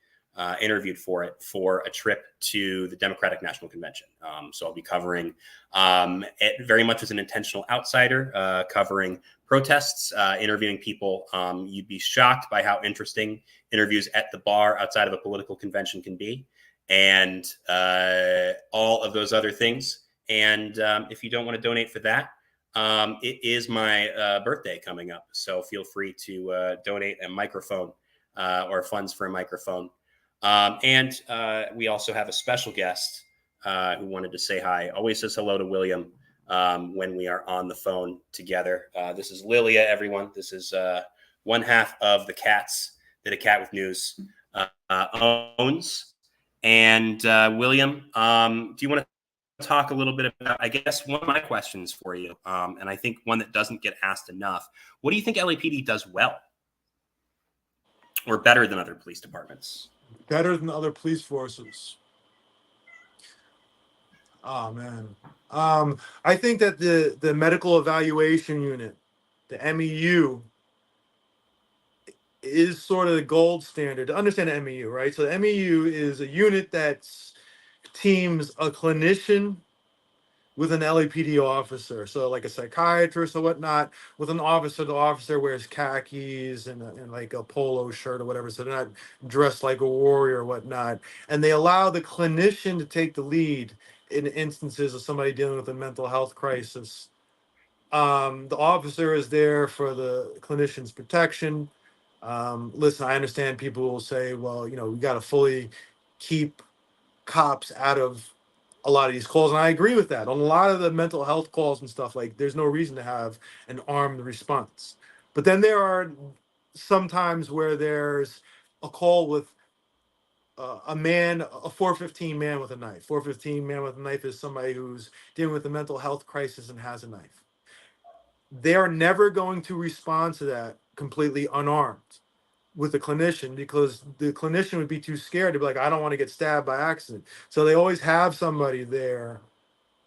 interviewed for it for a trip to the Democratic National Convention. So I'll be covering it very much as an intentional outsider, covering protests, interviewing people. You'd be shocked by how interesting interviews at the bar outside of a political convention can be, and all of those other things. And if you don't want to donate for that, it is my birthday coming up. So feel free to donate a microphone or funds for a microphone. And we also have a special guest who wanted to say hi. Always says hello to William when we are on the phone together. This is Lilia, everyone. This is one half of the cats that A Cat with News owns. And William, do you want to talk a little bit about, I guess, one of my questions for you, and I think one that doesn't get asked enough. What do you think LAPD does well or better than other police departments? Better than other police forces. Oh man. I think that the medical evaluation unit, the MEU, is sort of the gold standard. To understand the MEU, right? So the MEU is a unit that teams a clinician with an LAPD officer, so like a psychiatrist or whatnot, with an officer. The officer wears khakis and like a polo shirt or whatever, so they're not dressed like a warrior or whatnot. And they allow the clinician to take the lead in instances of somebody dealing with a mental health crisis. The officer is there for the clinician's protection. Listen, I understand people will say, well, you know, we got to fully keep cops out of a lot of these calls, and I agree with that. On a lot of the mental health calls and stuff, like there's no reason to have an armed response. But then there are sometimes where there's a call with a man, a 415 man with a knife. 415 man with a knife is somebody who's dealing with a mental health crisis and has a knife. They are never going to respond to that completely unarmed with the clinician, because the clinician would be too scared to be like, I don't want to get stabbed by accident. So they always have somebody there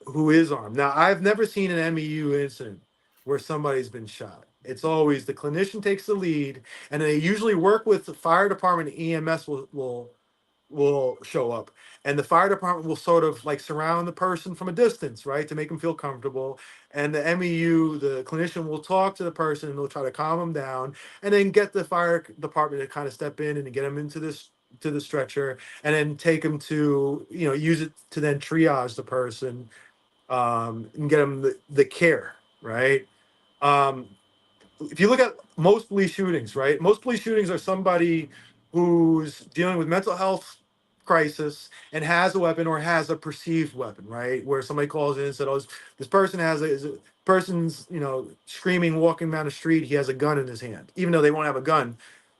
who is armed. Now, I've never seen an MEU incident where somebody's been shot. It's always the clinician takes the lead, and they usually work with the fire department. EMS will show up, and the fire department will sort of like surround the person from a distance, right, to make them feel comfortable. And the MEU, the clinician, will talk to the person and they'll try to calm them down, and then get the fire department to kind of step in and get them into this to the stretcher, and then take them to, you know, use it to then triage the person, and get them the care, right. um, if you look at most police shootings, right? Most police shootings are somebody who's dealing with mental health crisis and has a weapon or has a perceived weapon, right? Where somebody calls in and said, "Oh, this person is a person's, you know, screaming, walking down the street. He has a gun in his hand," even though they won't have a gun.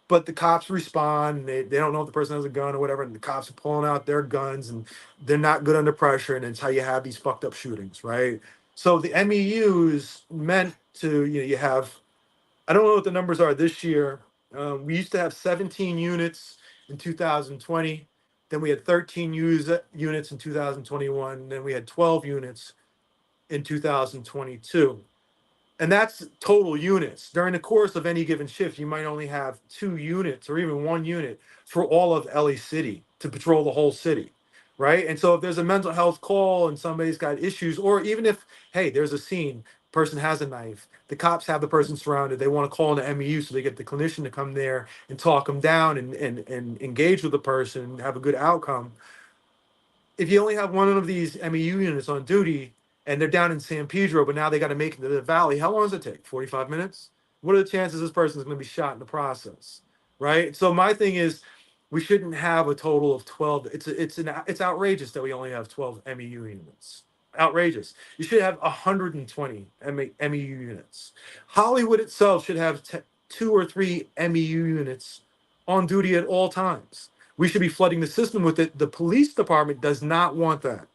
But the cops respond. And they don't know if the person has a gun or whatever, and the cops are pulling out their guns, and they're not good under pressure, and it's how you have these fucked up shootings, right? So the MEU is meant to, you know, you have, I don't know what the numbers are this year. We used to have 17 units in 2020. Then we had 13 units in 2021. Then we had 12 units in 2022. And that's total units. During the course of any given shift, you might only have 2 units or even 1 unit for all of LA City to patrol the whole city, right? And so if there's a mental health call and somebody's got issues, or even if, hey, there's a scene, person has a knife, the cops have the person surrounded, they want to call in the MEU, so they get the clinician to come there and talk them down and engage with the person and have a good outcome. If you only have one of these MEU units on duty and they're down in San Pedro, but now they got to make it to the valley. How long does it take? 45 minutes? What are the chances this person is going to be shot in the process? Right. So my thing is, we shouldn't have a total of 12. It's outrageous that we only have 12 MEU units. Outrageous. You should have 120 MEU units. Hollywood itself should have 2 or 3 MEU units on duty at all times. We should be flooding the system with it. The police department does not want that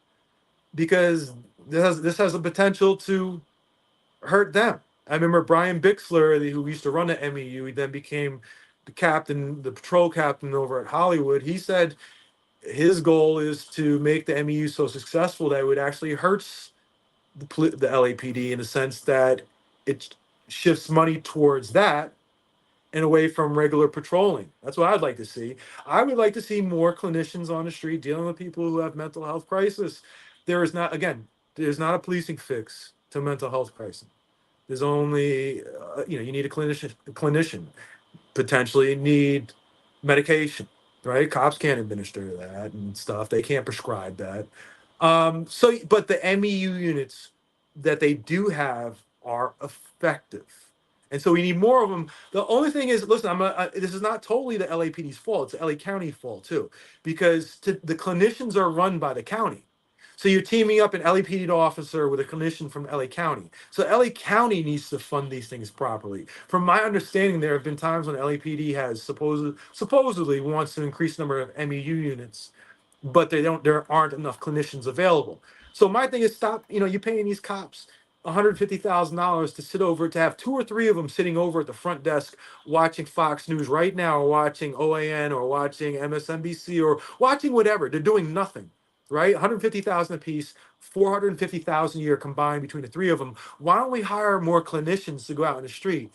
because this has the potential to hurt them. I remember Brian Bixler, who used to run the MEU, he then became the patrol captain over at Hollywood. He said his goal is to make the MEU so successful that it would actually hurts the LAPD in the sense that it shifts money towards that and away from regular patrolling. That's what I'd like to see. I would like to see more clinicians on the street dealing with people who have mental health crisis. There's not a policing fix to mental health crisis. There's only, you need a clinician, potentially need medication, right? Cops can't administer that and stuff. They can't prescribe that. But the MEU units that they do have are effective. And so we need more of them. The only thing is, listen, this is not totally the LAPD's fault. It's the LA County fault too, because the clinicians are run by the county. So you're teaming up an LAPD officer with a clinician from LA County. So LA County needs to fund these things properly. From my understanding, there have been times when LAPD has supposedly wants to increase the number of MEU units, but there aren't enough clinicians available. So my thing is stop, you're paying these cops $150,000 to have 2 or 3 of them sitting over at the front desk watching Fox News right now, or watching OAN, or watching MSNBC, or watching whatever. They're doing nothing, right? 150,000 a piece, 450,000 a year combined between the 3 of them. Why don't we hire more clinicians to go out in the street,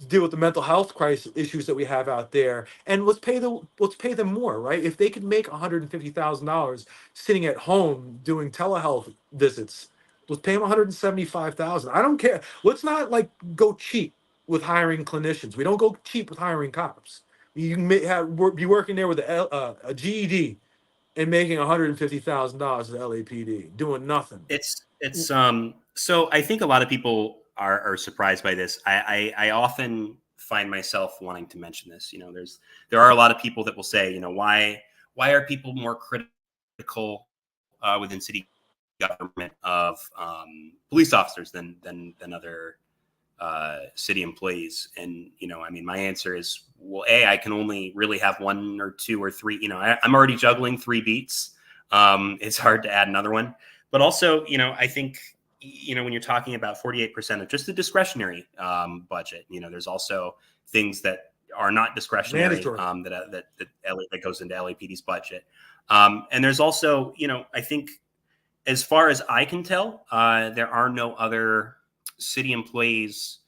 deal with the mental health crisis issues that we have out there, and let's pay them more, right? If they could make $150,000 sitting at home doing telehealth visits, let's pay them $175,000. I don't care. Let's not go cheap with hiring clinicians. We don't go cheap with hiring cops. You can be working there with a GED and making $150,000 at LAPD doing nothing. It's so I think a lot of people are surprised by this. I often find myself wanting to mention this. There are a lot of people that will say, why are people more critical within city government of police officers than other city employees? And my answer is, well, I can only really have 1 or 2 or 3. I'm already juggling 3 beats. It's hard to add another one. But also, I think, when you're talking about 48% of just the discretionary budget, there's also things that are not discretionary that goes into LAPD's budget. And there's also, I think, as far as I can tell, there are no other city employees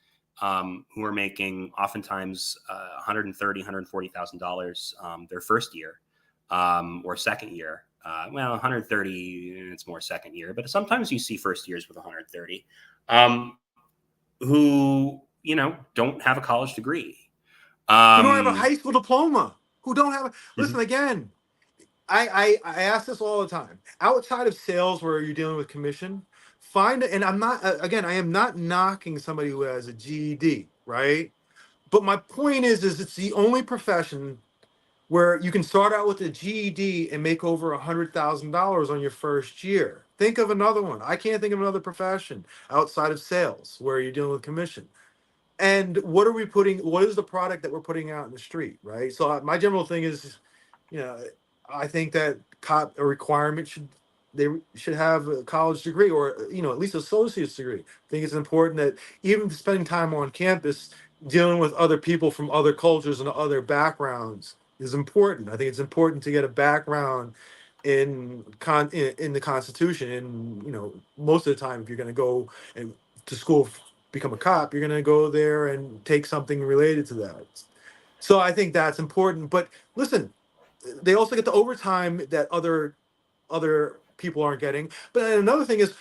who are making oftentimes $130,000, $140,000 their first year or second year. 130, it's more second year, but sometimes you see first years with 130 who, don't have a college degree. Who don't have a high school diploma. Who don't have listen, again, I ask this all the time. Outside of sales where you're dealing with commission, and I am not knocking somebody who has a GED, right? But my point is it's the only profession where you can start out with a GED and make over $100,000 on your first year. Think of another one. I can't think of another profession outside of sales where you're dealing with commission. And what is the product that we're putting out in the street, right? So my general thing is, I think that a requirement they should have a college degree, or at least associate's degree. I think it's important that even spending time on campus dealing with other people from other cultures and other backgrounds is important. I think it's important to get a background in the Constitution. And most of the time, if you're going to go to school, become a cop, you're going to go there and take something related to that. So I think that's important. But listen, they also get the overtime that other people aren't getting. But another thing is,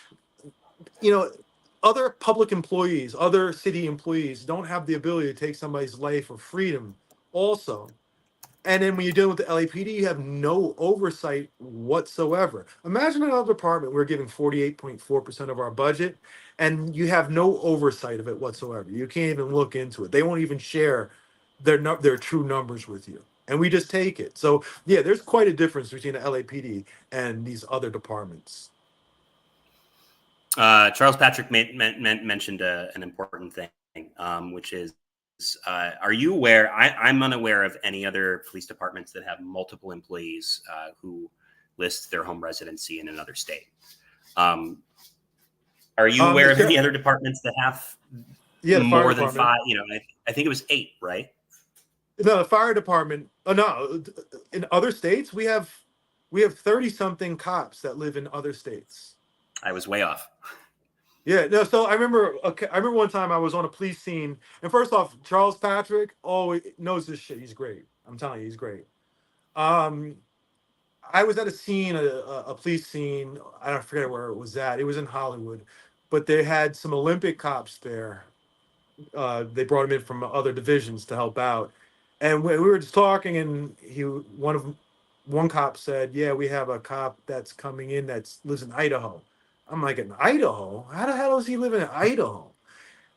other public employees, other city employees don't have the ability to take somebody's life or freedom also And then when you're dealing with the LAPD, you have no oversight whatsoever. Imagine another department, we're giving 48.4% of our budget, and you have no oversight of it whatsoever. You can't even look into it. They won't even share their true numbers with you. And we just take it. So yeah, there's quite a difference between the LAPD and these other departments. Charles Patrick mentioned an important thing, which is, are you aware? I'm unaware of any other police departments that have multiple employees who list their home residency in another state. Are you aware of any other departments that have the fire more than department. 5? I think it was 8, right? No, the fire department. Oh no, in other states we have 30 something cops that live in other states. I was way off. Yeah, no. So I remember. Okay, I remember one time I was on a police scene, and first off, Charles Patrick always knows this shit. He's great. I'm telling you, he's great. Um, I was at a scene, a police scene. I don't forget where it was at. It was in Hollywood, but they had some Olympic cops there. They brought him in from other divisions to help out, and we were just talking, and one cop said, "Yeah, we have a cop that's coming in that lives in Idaho." I'm like, "In Idaho? How the hell does he live in Idaho?"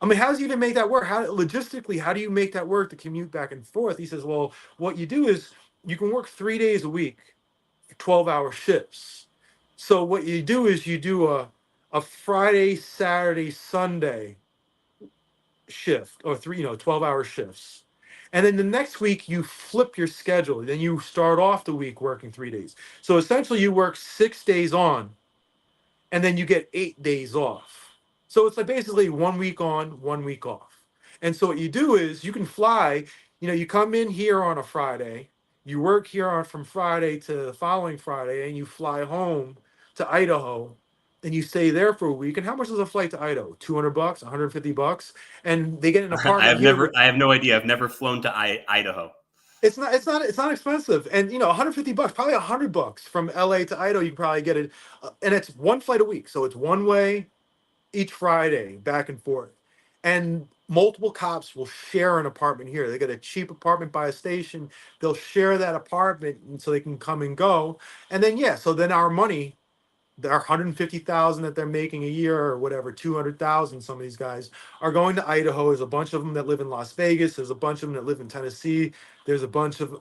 I mean, how does he even make that work? How logistically, how do you make that work to commute back and forth? He says, "Well, what you do is you can work 3 days a week, 12-hour shifts. So what you do is you do a Friday, Saturday, Sunday shift, or 12-hour shifts. And then the next week you flip your schedule. Then you start off the week working 3 days. So essentially you work 6 days on, and then you get 8 days off. So it's like basically 1 week on, 1 week off. And so what you do is you can fly, you come in here on a Friday, you work here on from Friday to the following Friday, and you fly home to Idaho, and you stay there for a week. And how much is a flight to Idaho? $200, $150, and they get an apartment here. I have no idea. I've never flown to Idaho. It's not expensive, and $150, probably $100 from LA to Idaho. You can probably get it, and it's one flight a week, so it's one way each Friday, back and forth. And multiple cops will share an apartment here. They get a cheap apartment by a station. They'll share that apartment, and so they can come and go. And then so then our money, our 150,000 that they're making a year or whatever, 200,000, some of these guys are going to Idaho. There's a bunch of them that live in Las Vegas. There's a bunch of them that live in Tennessee. There's a bunch of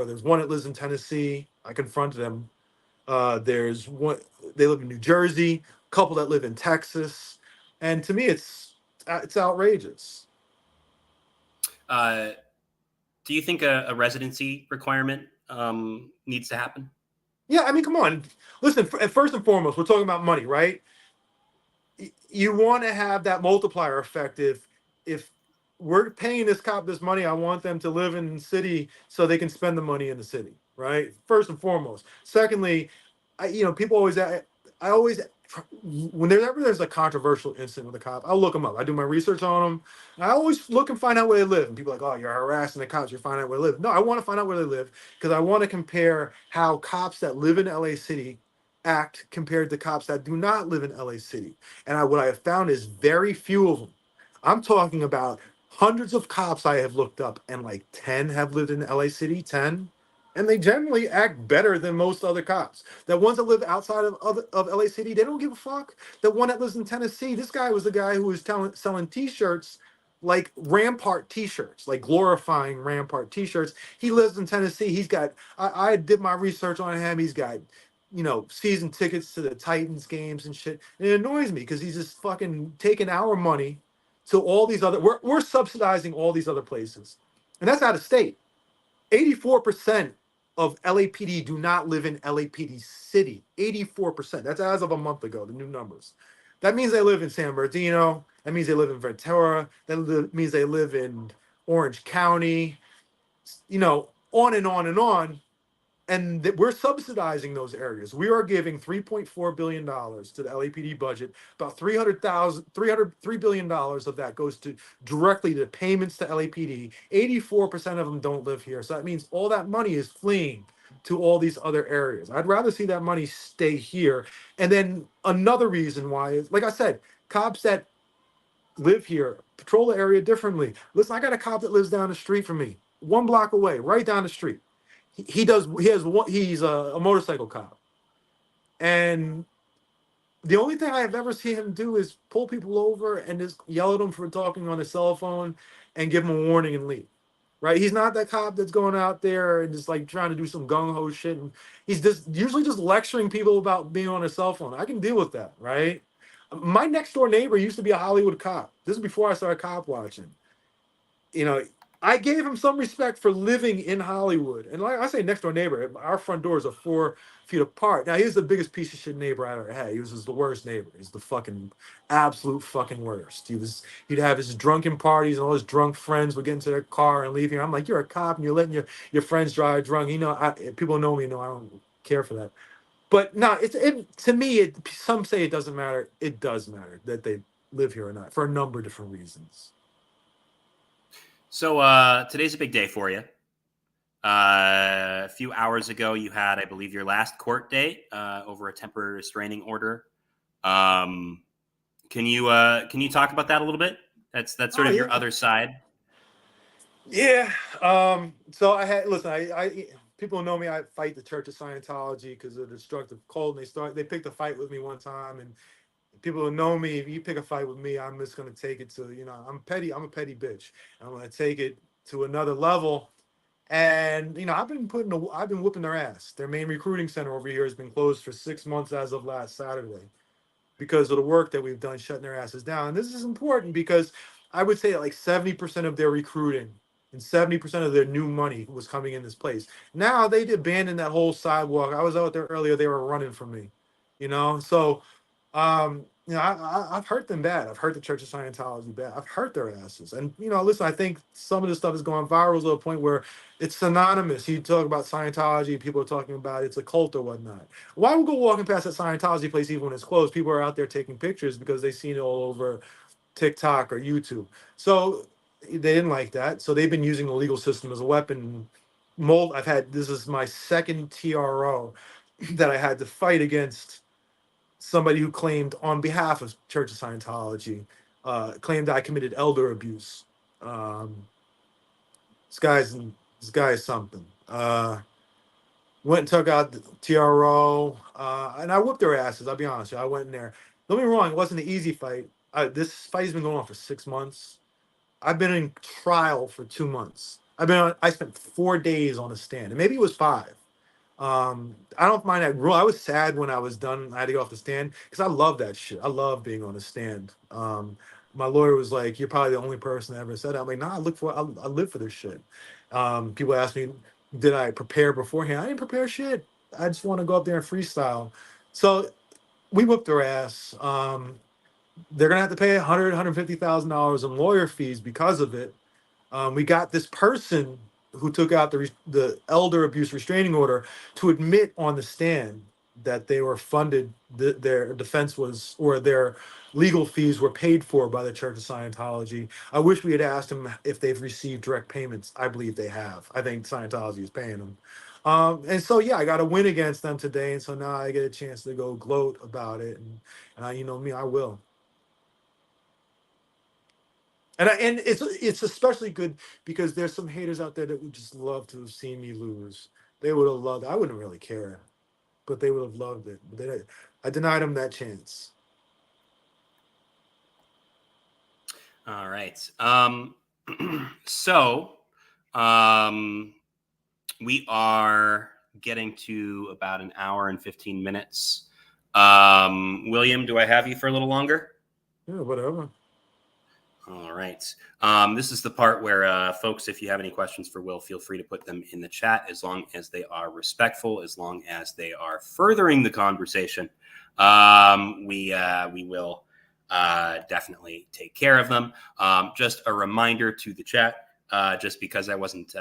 there's one that lives in Tennessee. I confronted them. There's one, they live in New Jersey, a couple that live in Texas. And to me it's outrageous. Do you think a residency requirement needs to happen? Yeah, I mean, come on. Listen, first and foremost, we're talking about money, right? You want to have that multiplier effect. If we're paying this cop this money, I want them to live in the city so they can spend the money in the city, right? First and foremost. Secondly, people always, I always, whenever there's a controversial incident with a cop, I'll look them up. I do my research on them. I always look and find out where they live. And people are like, "Oh, you're harassing the cops. You're finding out where they live." No, I want to find out where they live because I want to compare how cops that live in LA City act compared to cops that do not live in LA City. And what I have found is very few of them. I'm talking about hundreds of cops I have looked up, and like 10 have lived in LA City, 10. And they generally act better than most other cops. The ones that live outside of LA City, they don't give a fuck. The one that lives in Tennessee, this guy was the guy who was selling t-shirts, like Rampart t-shirts, like glorifying Rampart t-shirts. He lives in Tennessee. He's got, I did my research on him. He's got, season tickets to the Titans games and shit. And it annoys me because he's just fucking taking our money to all these other, we're subsidizing all these other places. And that's out of state. 84% of LAPD do not live in LAPD city. 84%. That's as of a month ago, the new numbers. That means they live in San Bernardino. That means they live in Ventura. That means they live in Orange County, on and on and on. And we're subsidizing those areas. We are giving $3.4 billion to the LAPD budget. About $3 billion of that goes directly to payments to LAPD. 84% of them don't live here. So that means all that money is fleeing to all these other areas. I'd rather see that money stay here. And then another reason why is, like I said, cops that live here patrol the area differently. Listen, I got a cop that lives down the street from me, 1 block away, right down the street. he does. He has one. He's a motorcycle cop, and the only thing I have ever seen him do is pull people over and just yell at them for talking on his cell phone and give them a warning and leave. Right? He's not that cop that's going out there and just like trying to do some gung ho shit. And he's just usually just lecturing people about being on a cell phone. I can deal with that, right? My next door neighbor used to be a Hollywood cop. This is before I started cop watching. You know, I gave him some respect for living in Hollywood. And like I say, next door neighbor, our front doors are 4 feet apart. Now he's the biggest piece of shit neighbor I ever had. He was just the worst neighbor. He's the fucking absolute fucking worst. He'd have his drunken parties and all his drunk friends would get into their car and leave here. I'm like, you're a cop and you're letting your friends drive drunk. You know, people know me, know I don't care for that. But no, to me, some say it doesn't matter. It does matter that they live here or not for a number of different reasons. So today's a big day for you. A few hours ago, you had, I believe, your last court date over a temporary restraining order. Can you talk about that a little bit? That's sort of your other side. Yeah. So I had I people know me. I fight the Church of Scientology because of the destructive cult. And they picked a fight with me one time, and people who know me, if you pick a fight with me, I'm just gonna take it to, I'm petty. I'm a petty bitch. And I'm gonna take it to another level. And I've been whooping their ass. Their main recruiting center over here has been closed for 6 months as of last Saturday because of the work that we've done shutting their asses down. And this is important because I would say like 70% of their recruiting and 70% of their new money was coming in this place. Now they abandoned that whole sidewalk. I was out there earlier. They were running from me, So, I've hurt them bad. I've hurt the Church of Scientology bad. I've hurt their asses. And, listen, I think some of this stuff is going viral to a point where it's synonymous. You talk about Scientology, people are talking about it's a cult or whatnot. Why would go walking past that Scientology place even when it's closed? People are out there taking pictures because they've seen it all over TikTok or YouTube. So they didn't like that. So they've been using the legal system as a weapon. This is my second TRO that I had to fight against somebody who claimed on behalf of Church of Scientology, claimed I committed elder abuse. Um, this guy is something. Went and took out the TRO, and I whooped their asses. I'll be honest with you. I went in there. Don't get me wrong, it wasn't an easy fight. This fight has been going on for 6 months. I've been in trial for 2 months. I spent 4 days on a stand, and maybe it was 5. I don't mind that rule. I was sad when I was done. I had to get off the stand because I love that shit. I love being on the stand. My lawyer was like, "You're probably the only person that ever said that." I'm like, "Nah, I live for this shit." People ask me, "Did I prepare beforehand?" I didn't prepare shit. I just want to go up there and freestyle. So we whooped their ass. They're gonna have to pay $150,000 in lawyer fees because of it. We got this person who took out the elder abuse restraining order to admit on the stand that they were funded, their defense was, or their legal fees were paid for by the Church of Scientology. I wish we had asked them if they've received direct payments. I believe they have. I think Scientology is paying them. And so, yeah, I got a win against them today. And so now I get a chance to go gloat about it. And you know me, I will. And it's especially good because there's some haters out there that would just love to have seen me lose. They would have loved it. I wouldn't really care, but they would have loved it. But I denied them that chance. All right. So we are getting to about an hour and 15 minutes. William, do I have you for a little longer? Yeah, whatever. All right. This is the part where, folks, if you have any questions for Will, feel free to put them in the chat as long as they are respectful, as long as they are furthering the conversation. We will definitely take care of them. Just a reminder to the chat, just because I wasn't,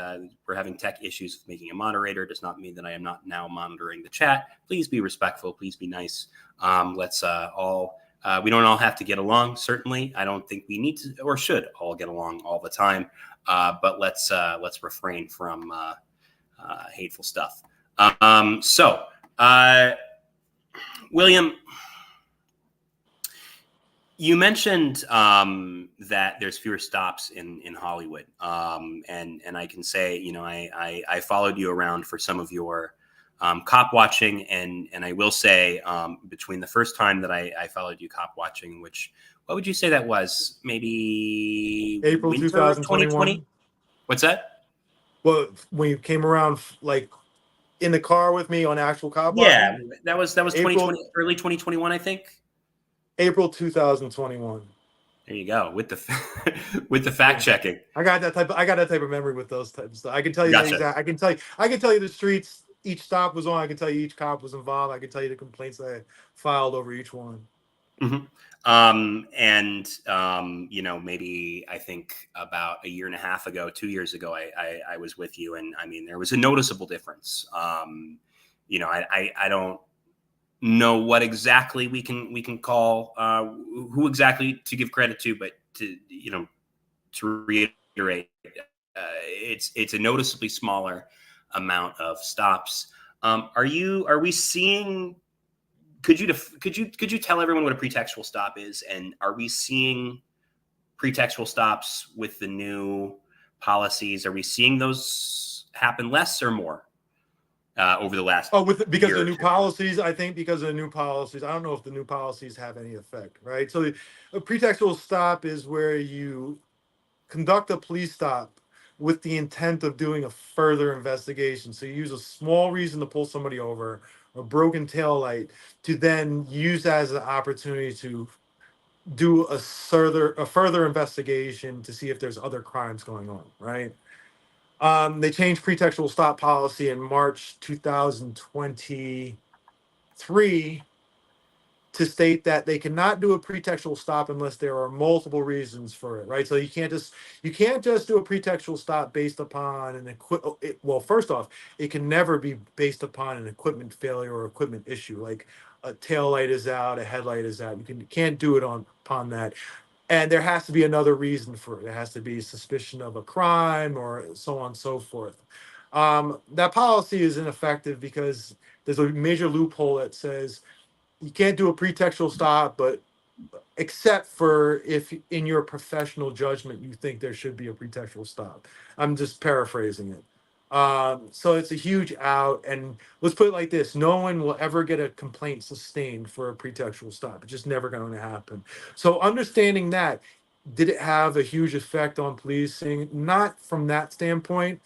we're having tech issues with making a moderator does not mean that I am not now monitoring the chat. Please be respectful. Please be nice. Let's all... we don't all have to get along, certainly. I don't think we need to or should all get along all the time. But let's refrain from hateful stuff. William, You mentioned that there's fewer stops in Hollywood, and I can say, I followed you around for some of your cop watching, and I will say, between the first time that I followed you cop watching, which, what would you say that was? Maybe April winter of 2020? 2021. What's that? Well, when you came around, like in the car with me on actual cop Yeah, watching, that was 2020, April early 2021, I think. April 2021. There you go with the with the fact Yeah. checking. I got that type of memory with those types of stuff. I can tell you the Gotcha. exact. I can tell you the streets each stop was on. I can tell you each cop was involved. I can tell you the complaints that I filed over each one. Mhm. And maybe I think about a year and a half ago, 2 years ago, I was with you, and I mean, there was a noticeable difference. I don't know what exactly we can call who exactly to give credit to, but to reiterate, it's a noticeably smaller amount of stops. Are we seeing? Could you tell everyone what a pretextual stop is, and are we seeing pretextual stops with the new policies? Are we seeing those happen less or more over the last Oh, because of year the or new two? policies, I think because of the new policies, I don't know if the new policies have any effect, right? So a pretextual stop is where you conduct a police stop with the intent of doing a further investigation. So you use a small reason to pull somebody over, a broken tail light, to then use that as an opportunity to do a further investigation to see if there's other crimes going on, right? They changed pretextual stop policy in March 2023 to state that they cannot do a pretextual stop unless there are multiple reasons for it, right? So you can't just do a pretextual stop based upon well, first off, it can never be based upon an equipment failure or equipment issue, like a tail light is out, a headlight is out. You can't do it upon that, and there has to be another reason for it. There has to be suspicion of a crime or so on and so forth. That policy is ineffective because there's a major loophole that says you can't do a pretextual stop, but except for if in your professional judgment you think there should be a pretextual stop. I'm just paraphrasing it. So it's a huge out, and let's put it like this: no one will ever get a complaint sustained for a pretextual stop. It's just never going to happen. So understanding that, did it have a huge effect on policing? Not from that standpoint.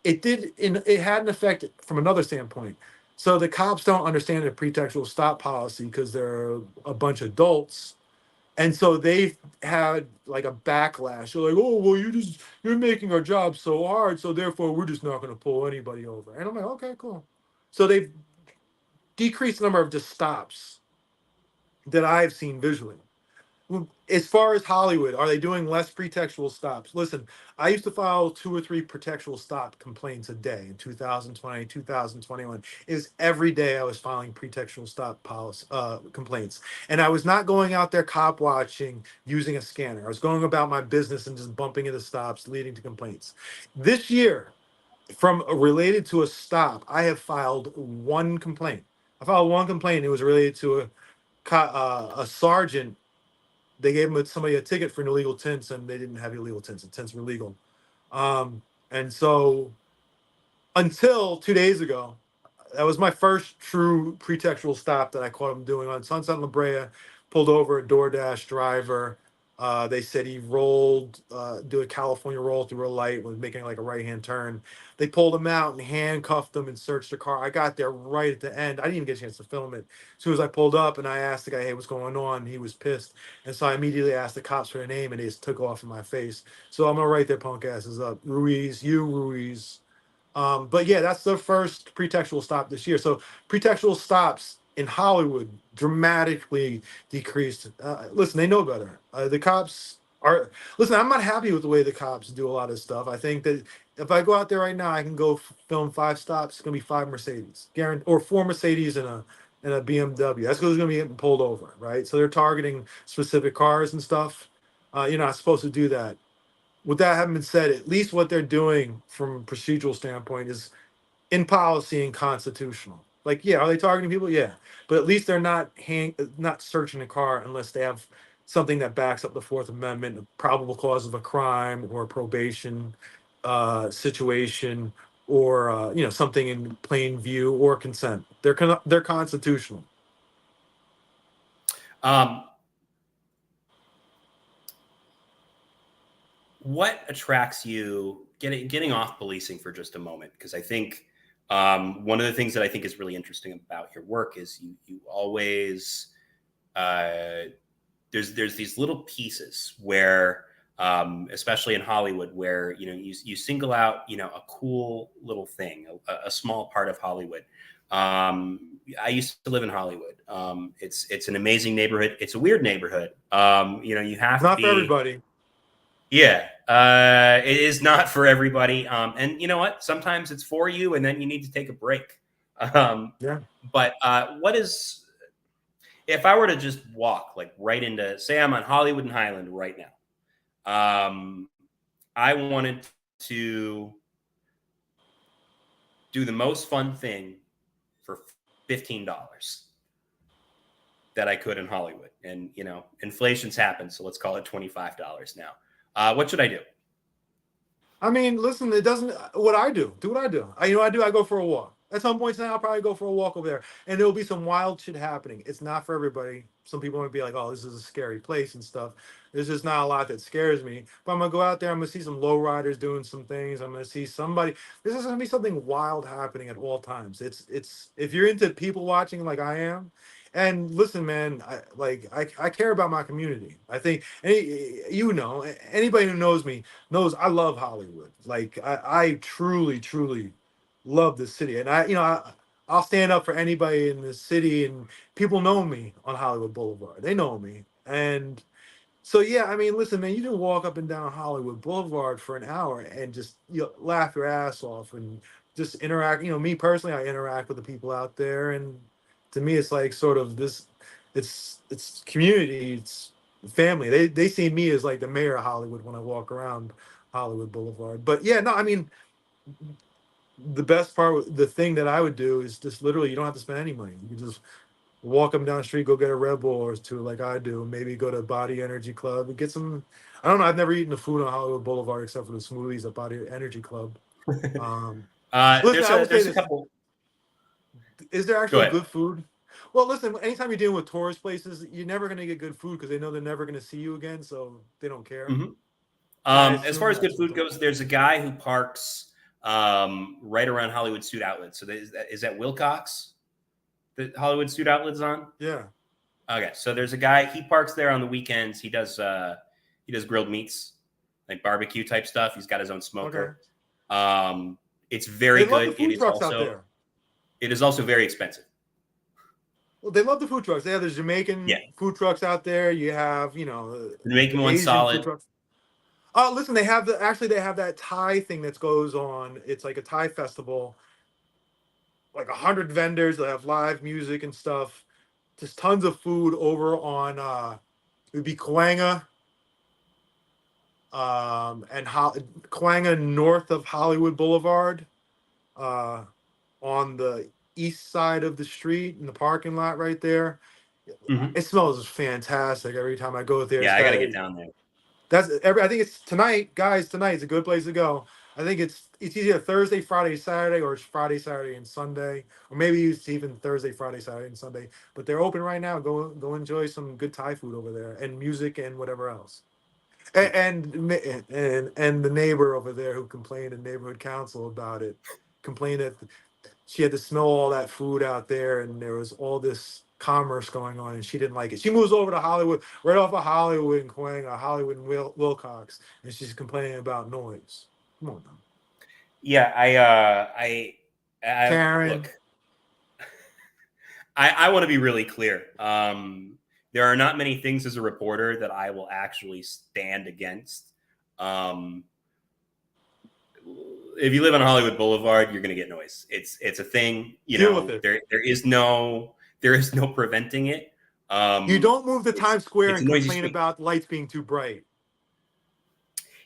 It had an effect from another standpoint. So the cops don't understand the pretextual stop policy because they're a bunch of adults, and so they've had like a backlash. They're like, "Oh, well, you're making our job so hard, so therefore we're just not going to pull anybody over." And I'm like, "Okay, cool." So they've decreased the number of just stops that I've seen visually. As far as Hollywood, are they doing less pretextual stops? Listen, I used to file 2 or 3 pretextual stop complaints a day in 2020, 2021. It was every day I was filing pretextual stop policy complaints, and I was not going out there cop watching using a scanner. I was going about my business and just bumping into stops, leading to complaints. This year, from related to a stop, I have filed one complaint. I filed one complaint. It was related to a sergeant. They gave somebody a ticket for an illegal tints, and they didn't have illegal tints. The tints were legal. And so until 2 days ago, that was my first true pretextual stop that I caught him doing on Sunset La Brea. Pulled over a DoorDash driver. They said he rolled, do a California roll through a light, was making like a right hand turn. They pulled him out and handcuffed him and searched the car. I got there right at the end. I didn't even get a chance to film it. As soon as I pulled up and I asked the guy, "Hey, what's going on?" He was pissed, and so I immediately asked the cops for their name, and they just took off in my face. So I'm gonna write their punk asses up, Ruiz, you Ruiz. But yeah, that's the first pretextual stop this year. So pretextual stops in Hollywood dramatically decreased. Listen, they know better. The cops are. Listen, I'm not happy with the way the cops do a lot of stuff. I think that if I go out there right now, I can go film 5 stops. It's gonna be 5 Mercedes, guaranteed, or 4 Mercedes and a BMW. That's who's gonna be getting pulled over, right? So they're targeting specific cars and stuff. You're not supposed to do that. With that having been said, at least what they're doing from a procedural standpoint is in policy and constitutional. Like, yeah, are they targeting people? Yeah, but at least they're not searching a car unless they have something that backs up the Fourth Amendment, a probable cause of a crime or a probation situation, or something in plain view, or consent. They're constitutional. Um, what attracts you, getting off policing for just a moment, because I think one of the things that I think is really interesting about your work is you always there's these little pieces where especially in Hollywood, where you single out a cool little thing, a small part of Hollywood. I used to live in Hollywood. It's an amazing neighborhood. It's a weird neighborhood. You It's have to not for be. everybody. Yeah, it is not for everybody. And you know what? Sometimes it's for you, and then you need to take a break. Um, Yeah. but what is, if I were to just walk like right into, say I'm on Hollywood and Highland right now, I wanted to do the most fun thing for $15 that I could in Hollywood. And, inflation's happened, so let's call it $25 now. What should I do? I mean, listen, it doesn't. What I do, what I do. I go for a walk. At some points now, I'll probably go for a walk over there, and there'll be some wild shit happening. It's not for everybody. Some people might be like, "Oh, this is a scary place and stuff." There's just not a lot that scares me. But I'm gonna go out there. I'm gonna see some lowriders doing some things. I'm gonna see somebody. This is gonna be something wild happening at all times. It's if you're into people watching like I am. And listen, man, I care about my community. I think anybody who knows me knows I love Hollywood. Like I truly, truly love the city, and I'll stand up for anybody in the city. And people know me on Hollywood Boulevard. They know me, and so yeah. I mean, listen, man, you can walk up and down Hollywood Boulevard for an hour and just laugh your ass off and just interact. Me personally, I interact with the people out there, and to me, it's like sort of this. It's community. It's family. They see me as like the mayor of Hollywood when I walk around Hollywood Boulevard. But yeah, no, I mean, the best part, the thing that I would do is just literally, you don't have to spend any money. You can just walk them down the street, go get a Red Bull or two, like I do. Maybe go to Body Energy Club and get some. I don't know. I've never eaten the food on Hollywood Boulevard except for the smoothies at Body Energy Club. Um, Listen, There's I will say a this: couple. is there Go actually ahead. good food? Well, listen. Anytime you're dealing with tourist places, you're never going to get good food because they know they're never going to see you again, so they don't care. Mhm. And I As far assume as that good food sometimes. goes, there's a guy who parks right around Hollywood Student Outlet. So is that Wilcox that Hollywood Student Outlet's on? Yeah. Okay, so there's a guy. He parks there on the weekends. He does grilled meats, like barbecue type stuff. He's got his own Okay. smoker. Um, it's very They love the good. It food is trucks out also there. it is also very expensive. Well, they love the food trucks. They have the Yeah, Jamaican food trucks out there. You have, the Jamaican the one's Asian food solid. trucks. Oh, listen, they have that Thai thing that goes on. It's like a Thai festival, like 100 vendors. They have live music and stuff. Just tons of food over on it would be Coanga, Coanga north of Hollywood Boulevard, uh, on the east side of the street in the parking lot right there. Hmm. It smells fantastic every time I go there. Yeah, I got to get down there. I think it's tonight, guys. Tonight's a good place to go. I think it's either Thursday, Friday, Saturday, or it's Friday, Saturday, and Sunday, or maybe it's even Thursday, Friday, Saturday, and Sunday. But they're open right now. Go enjoy some good Thai food over there, and music and whatever else. And the neighbor over there who complained in neighborhood council about it, complained that she had to smell all that food out there, and there was all this commerce going on, and she didn't like it. She moves over to Hollywood, right off of Hollywood and Coanga, Hollywood and Wilcox, and she's complaining about noise. Come on now, Yeah, I Karen. look. I want to be really clear. There are not many things as a reporter that I will actually stand against. Um, if you live on Hollywood Boulevard, you're going to get noise. It's a thing. Deal with it. There is no preventing it. You don't move to It's Times Square it's a and noisy complain street. about lights being too bright.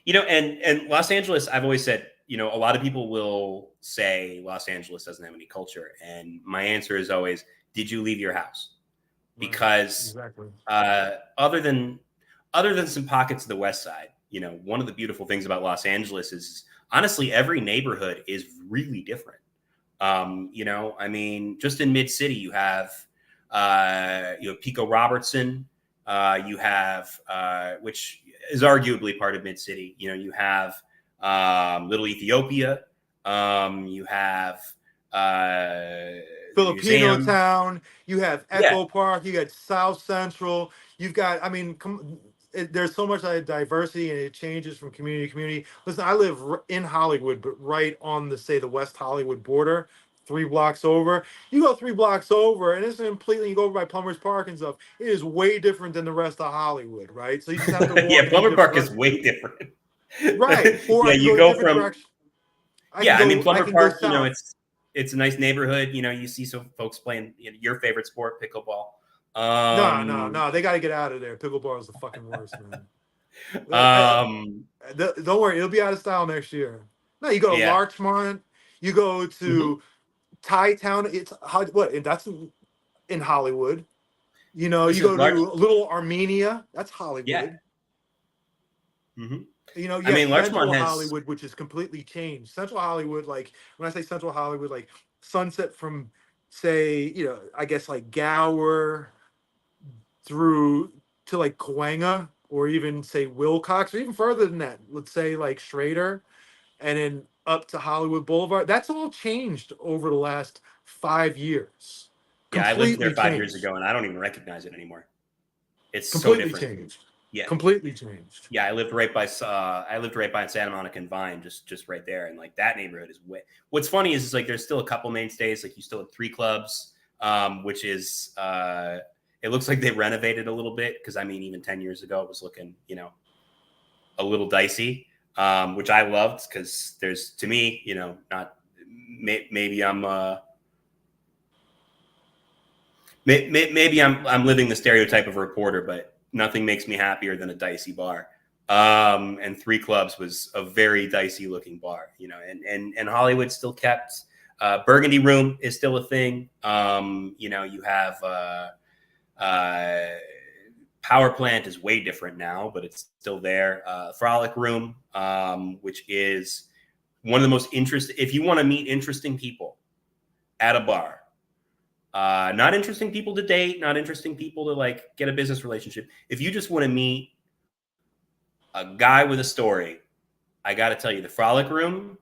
And Los Angeles, I've always said, a lot of people will say Los Angeles doesn't have any culture, and my answer is always, did you leave your house? Right. Because Exactly. other than other than some pockets of the West Side, one of the beautiful things about Los Angeles is honestly every neighborhood is really different. I mean, just in Mid City, you have Pico Robertson, you have which is arguably part of Mid City. You have Little Ethiopia, you have the Filipino museum. town, you have Yeah, Echo Park, you got South Central, you've got, I mean, there's so much diversity and it changes from community to community. Listen, I live in Hollywood, but right on the West Hollywood border, 3 blocks over. You go 3 blocks over, and it's completely, you go over by Plumbers Park and stuff. It is way different than the rest of Hollywood, right? So you just have to walk yeah. in a Plumber Park different, is way different. right? Or I Yeah, can you go a go different from direction. I can yeah. I mean, go, I Plumber can go Park. south. It's a nice neighborhood. You see some folks playing your favorite sport, pickleball. No, no, Um, no. They got to get out of there. Pickleball is the fucking worst, man. um, Don't worry, it'll be out of style next year. No, you go to yeah. Larchmont, you go Hmm. to Thai Town. It's what? That's in Hollywood. You Listen, go Larch. to Little Armenia. That's Yeah. Hollywood. Hmm. I Yes, mean, Larchmont Central has. Hollywood, which is completely changed. Central Hollywood, like when I say Central Hollywood, like Sunset from, say, I guess like Gower through to like Cahuenga, or even say Wilcox, or even further than that. Let's say like Schrader, and then up to Hollywood Boulevard. That's all changed over the last 5 years. Yeah, I lived there Completely 5 years changed. ago, and I don't even recognize it anymore. It's so Completely different. changed. Yeah. Completely changed. Yeah, I lived right by Santa Monica and Vine, just right there, and like that neighborhood is way. What's funny is like there's still a couple mainstays, like you still have 3 clubs, which is it looks like they renovated a little bit because I mean even 10 years ago it was looking a little dicey, which I loved because there's to me not maybe I'm living the stereotype of a reporter, but nothing makes me happier than a dicey bar. And 3 clubs was a very dicey looking bar, and Hollywood still kept Burgundy Room is still a thing. You have Power Plant is way different now, but it's still there. Frolic Room, which is one of the most interesting. If you want to meet interesting people at a bar, not interesting people to date, not interesting people to like get a business relationship. If you just want to meet a guy with a story, I got to tell you, the Frolic Room,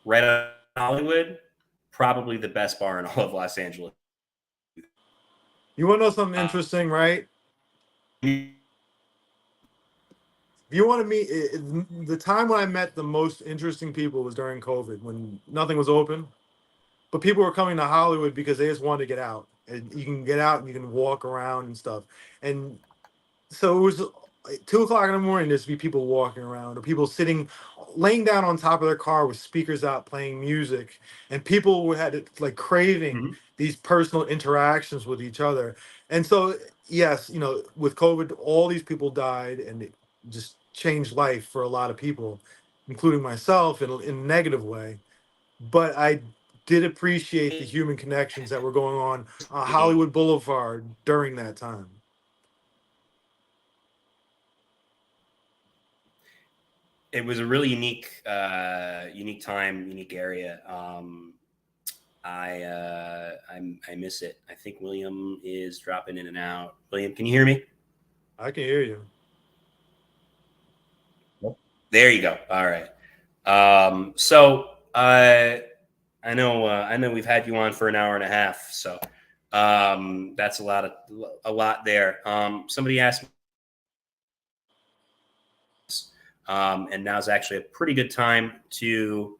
right on Hollywood, probably the best bar in all of Los Angeles. You want to know something Uh, interesting, right? If you want to meet, the time when I met the most interesting people was during COVID, when nothing was open, but people were coming to Hollywood because they just wanted to get out. And you can get out and you can walk around and stuff. And so it was like 2 o'clock in the morning. There's be people walking around, or people sitting, laying down on top of their car with speakers out, playing music, and people had like craving Mhm. these personal interactions with each other. And so, yes, with COVID, all these people died, and it just changed life for a lot of people, including myself, in a negative way. But I did appreciate the human connections that were going on Hollywood Boulevard during that time. It was a really unique time, unique area. I miss it. I think William is dropping in and out. William, can you hear me? I can hear you. There you go. All right. So I know we've had you on for an hour and a half, so that's a lot there. Somebody asked me, and now's actually a pretty good time to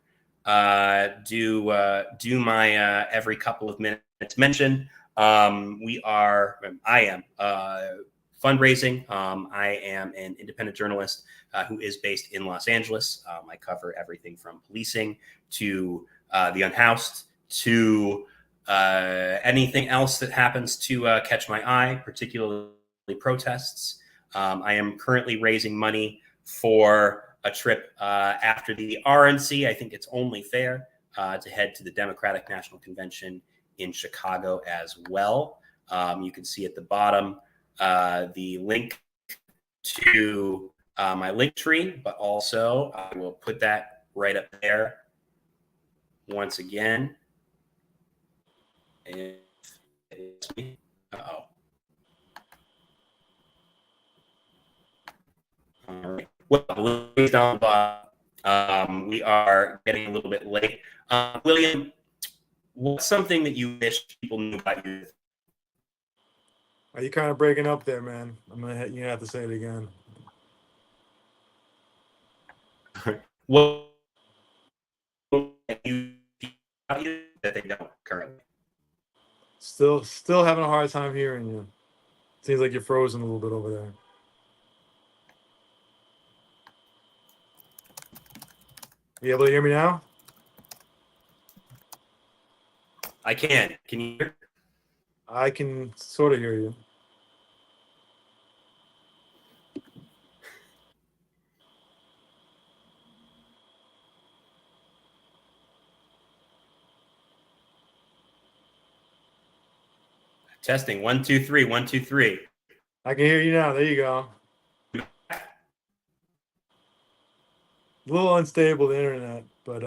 do my every couple of minutes mention. I am fundraising. I am an independent journalist who is based in Los Angeles. I cover everything from policing to the unhoused to anything else that happens to catch my eye, particularly protests. I am currently raising money for a trip after the RNC. I think it's only fair to head to the Democratic National Convention in Chicago as well. You can see at the bottom the link to my link tree, but also I will put that right up there once again. If it's me. Uh-oh. All right. Well, down we are getting a little bit late. William, what's something that you wish people knew about you? Are you kind of breaking up there, man? You have to say it again. What you that they don't currently? Still having a hard time hearing you. Seems like you're frozen a little bit over there. You able to hear me now? I can. Can you hear? I can sort of hear you. Testing. 1, 2, 3. 1, 2, 3. I can hear you now. There you go. A little unstable, the internet, but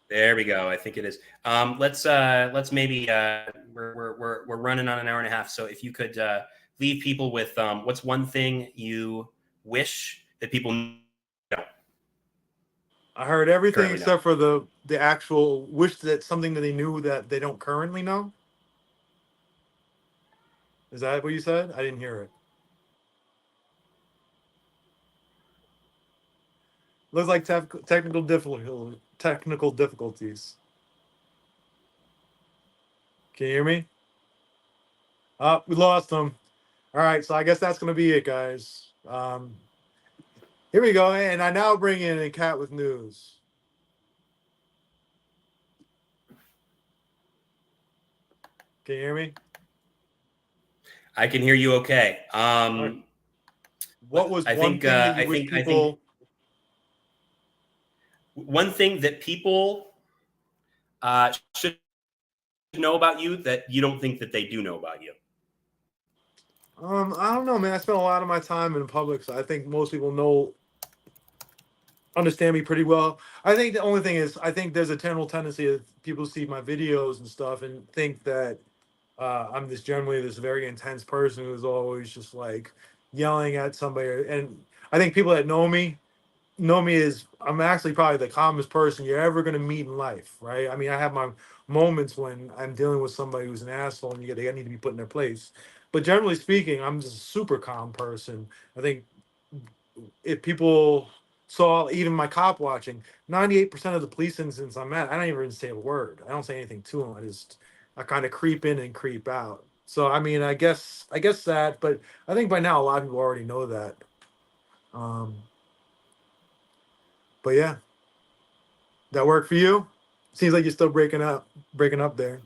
There we go. I think it is. Let's maybe we're running on an hour and a half. So if you could leave people with what's one thing you wish that people know? I heard everything Currently except for the actual wish that something that they knew that they don't currently know. Is that what you said? I didn't hear it. Looks like technical difficulties. Can you hear me? Oh, we lost them. All right, so I guess that's gonna be it, guys. Here we go, and I now bring in a cat with news. Can you hear me? I can hear you okay. Right. What was one thing that you wish people? One thing that people should know about you that you don't think that they do know about you. I don't know, man. I spent a lot of my time in public, so I think most people understand me pretty well. I think the only thing is, I think there's a general tendency of people see my videos and stuff and think that I'm generally this very intense person who's always just like yelling at somebody. And I think people that know me as I'm actually probably the calmest person you're ever going to meet in life, right? I mean, I have my moments when I'm dealing with somebody who's an asshole and they need to be put in their place. But generally speaking, I'm just a super calm person. I think if people saw even my cop watching, 98% of the police incidents I'm at, I don't even say a word. I don't say anything to them. I kind of creep in and creep out. So I mean, I guess that, but I think by now a lot of people already know that. Um, but yeah, that work for you? Seems like you're still breaking up there.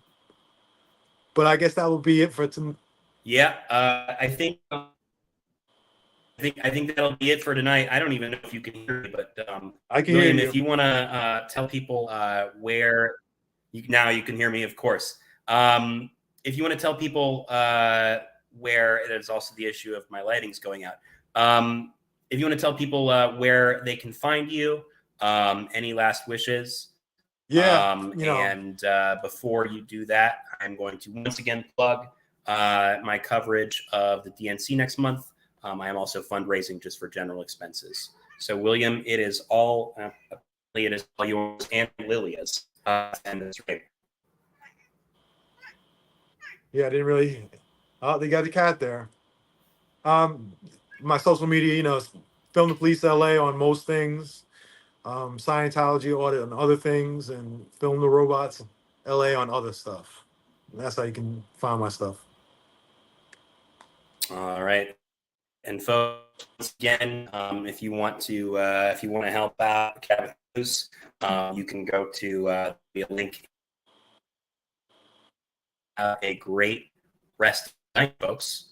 But I guess that will be it for some. Yeah, I think that'll be it for tonight. I don't even know if you can hear me, but I can William, hear if you. you want to tell people where now you can hear me, of course. If you want to tell people where there's also the issue of my lighting's going out. If you want to tell people where they can find you, any last wishes. Yeah, And before you do that, I'm going to once again plug my coverage of the DNC next month. I am also fundraising just for general expenses. So, William, it is all yours and Lilia's. And that's right. Yeah, I didn't really. Oh, they got the cat there. My social media, Film the Police LA on most things, Scientology audit on other things, and Film the Robots LA on other stuff. And that's how you can find my stuff. All right. And folks, again, if you want to help out Cabot News, you can go to the link. A great rest of the night, folks.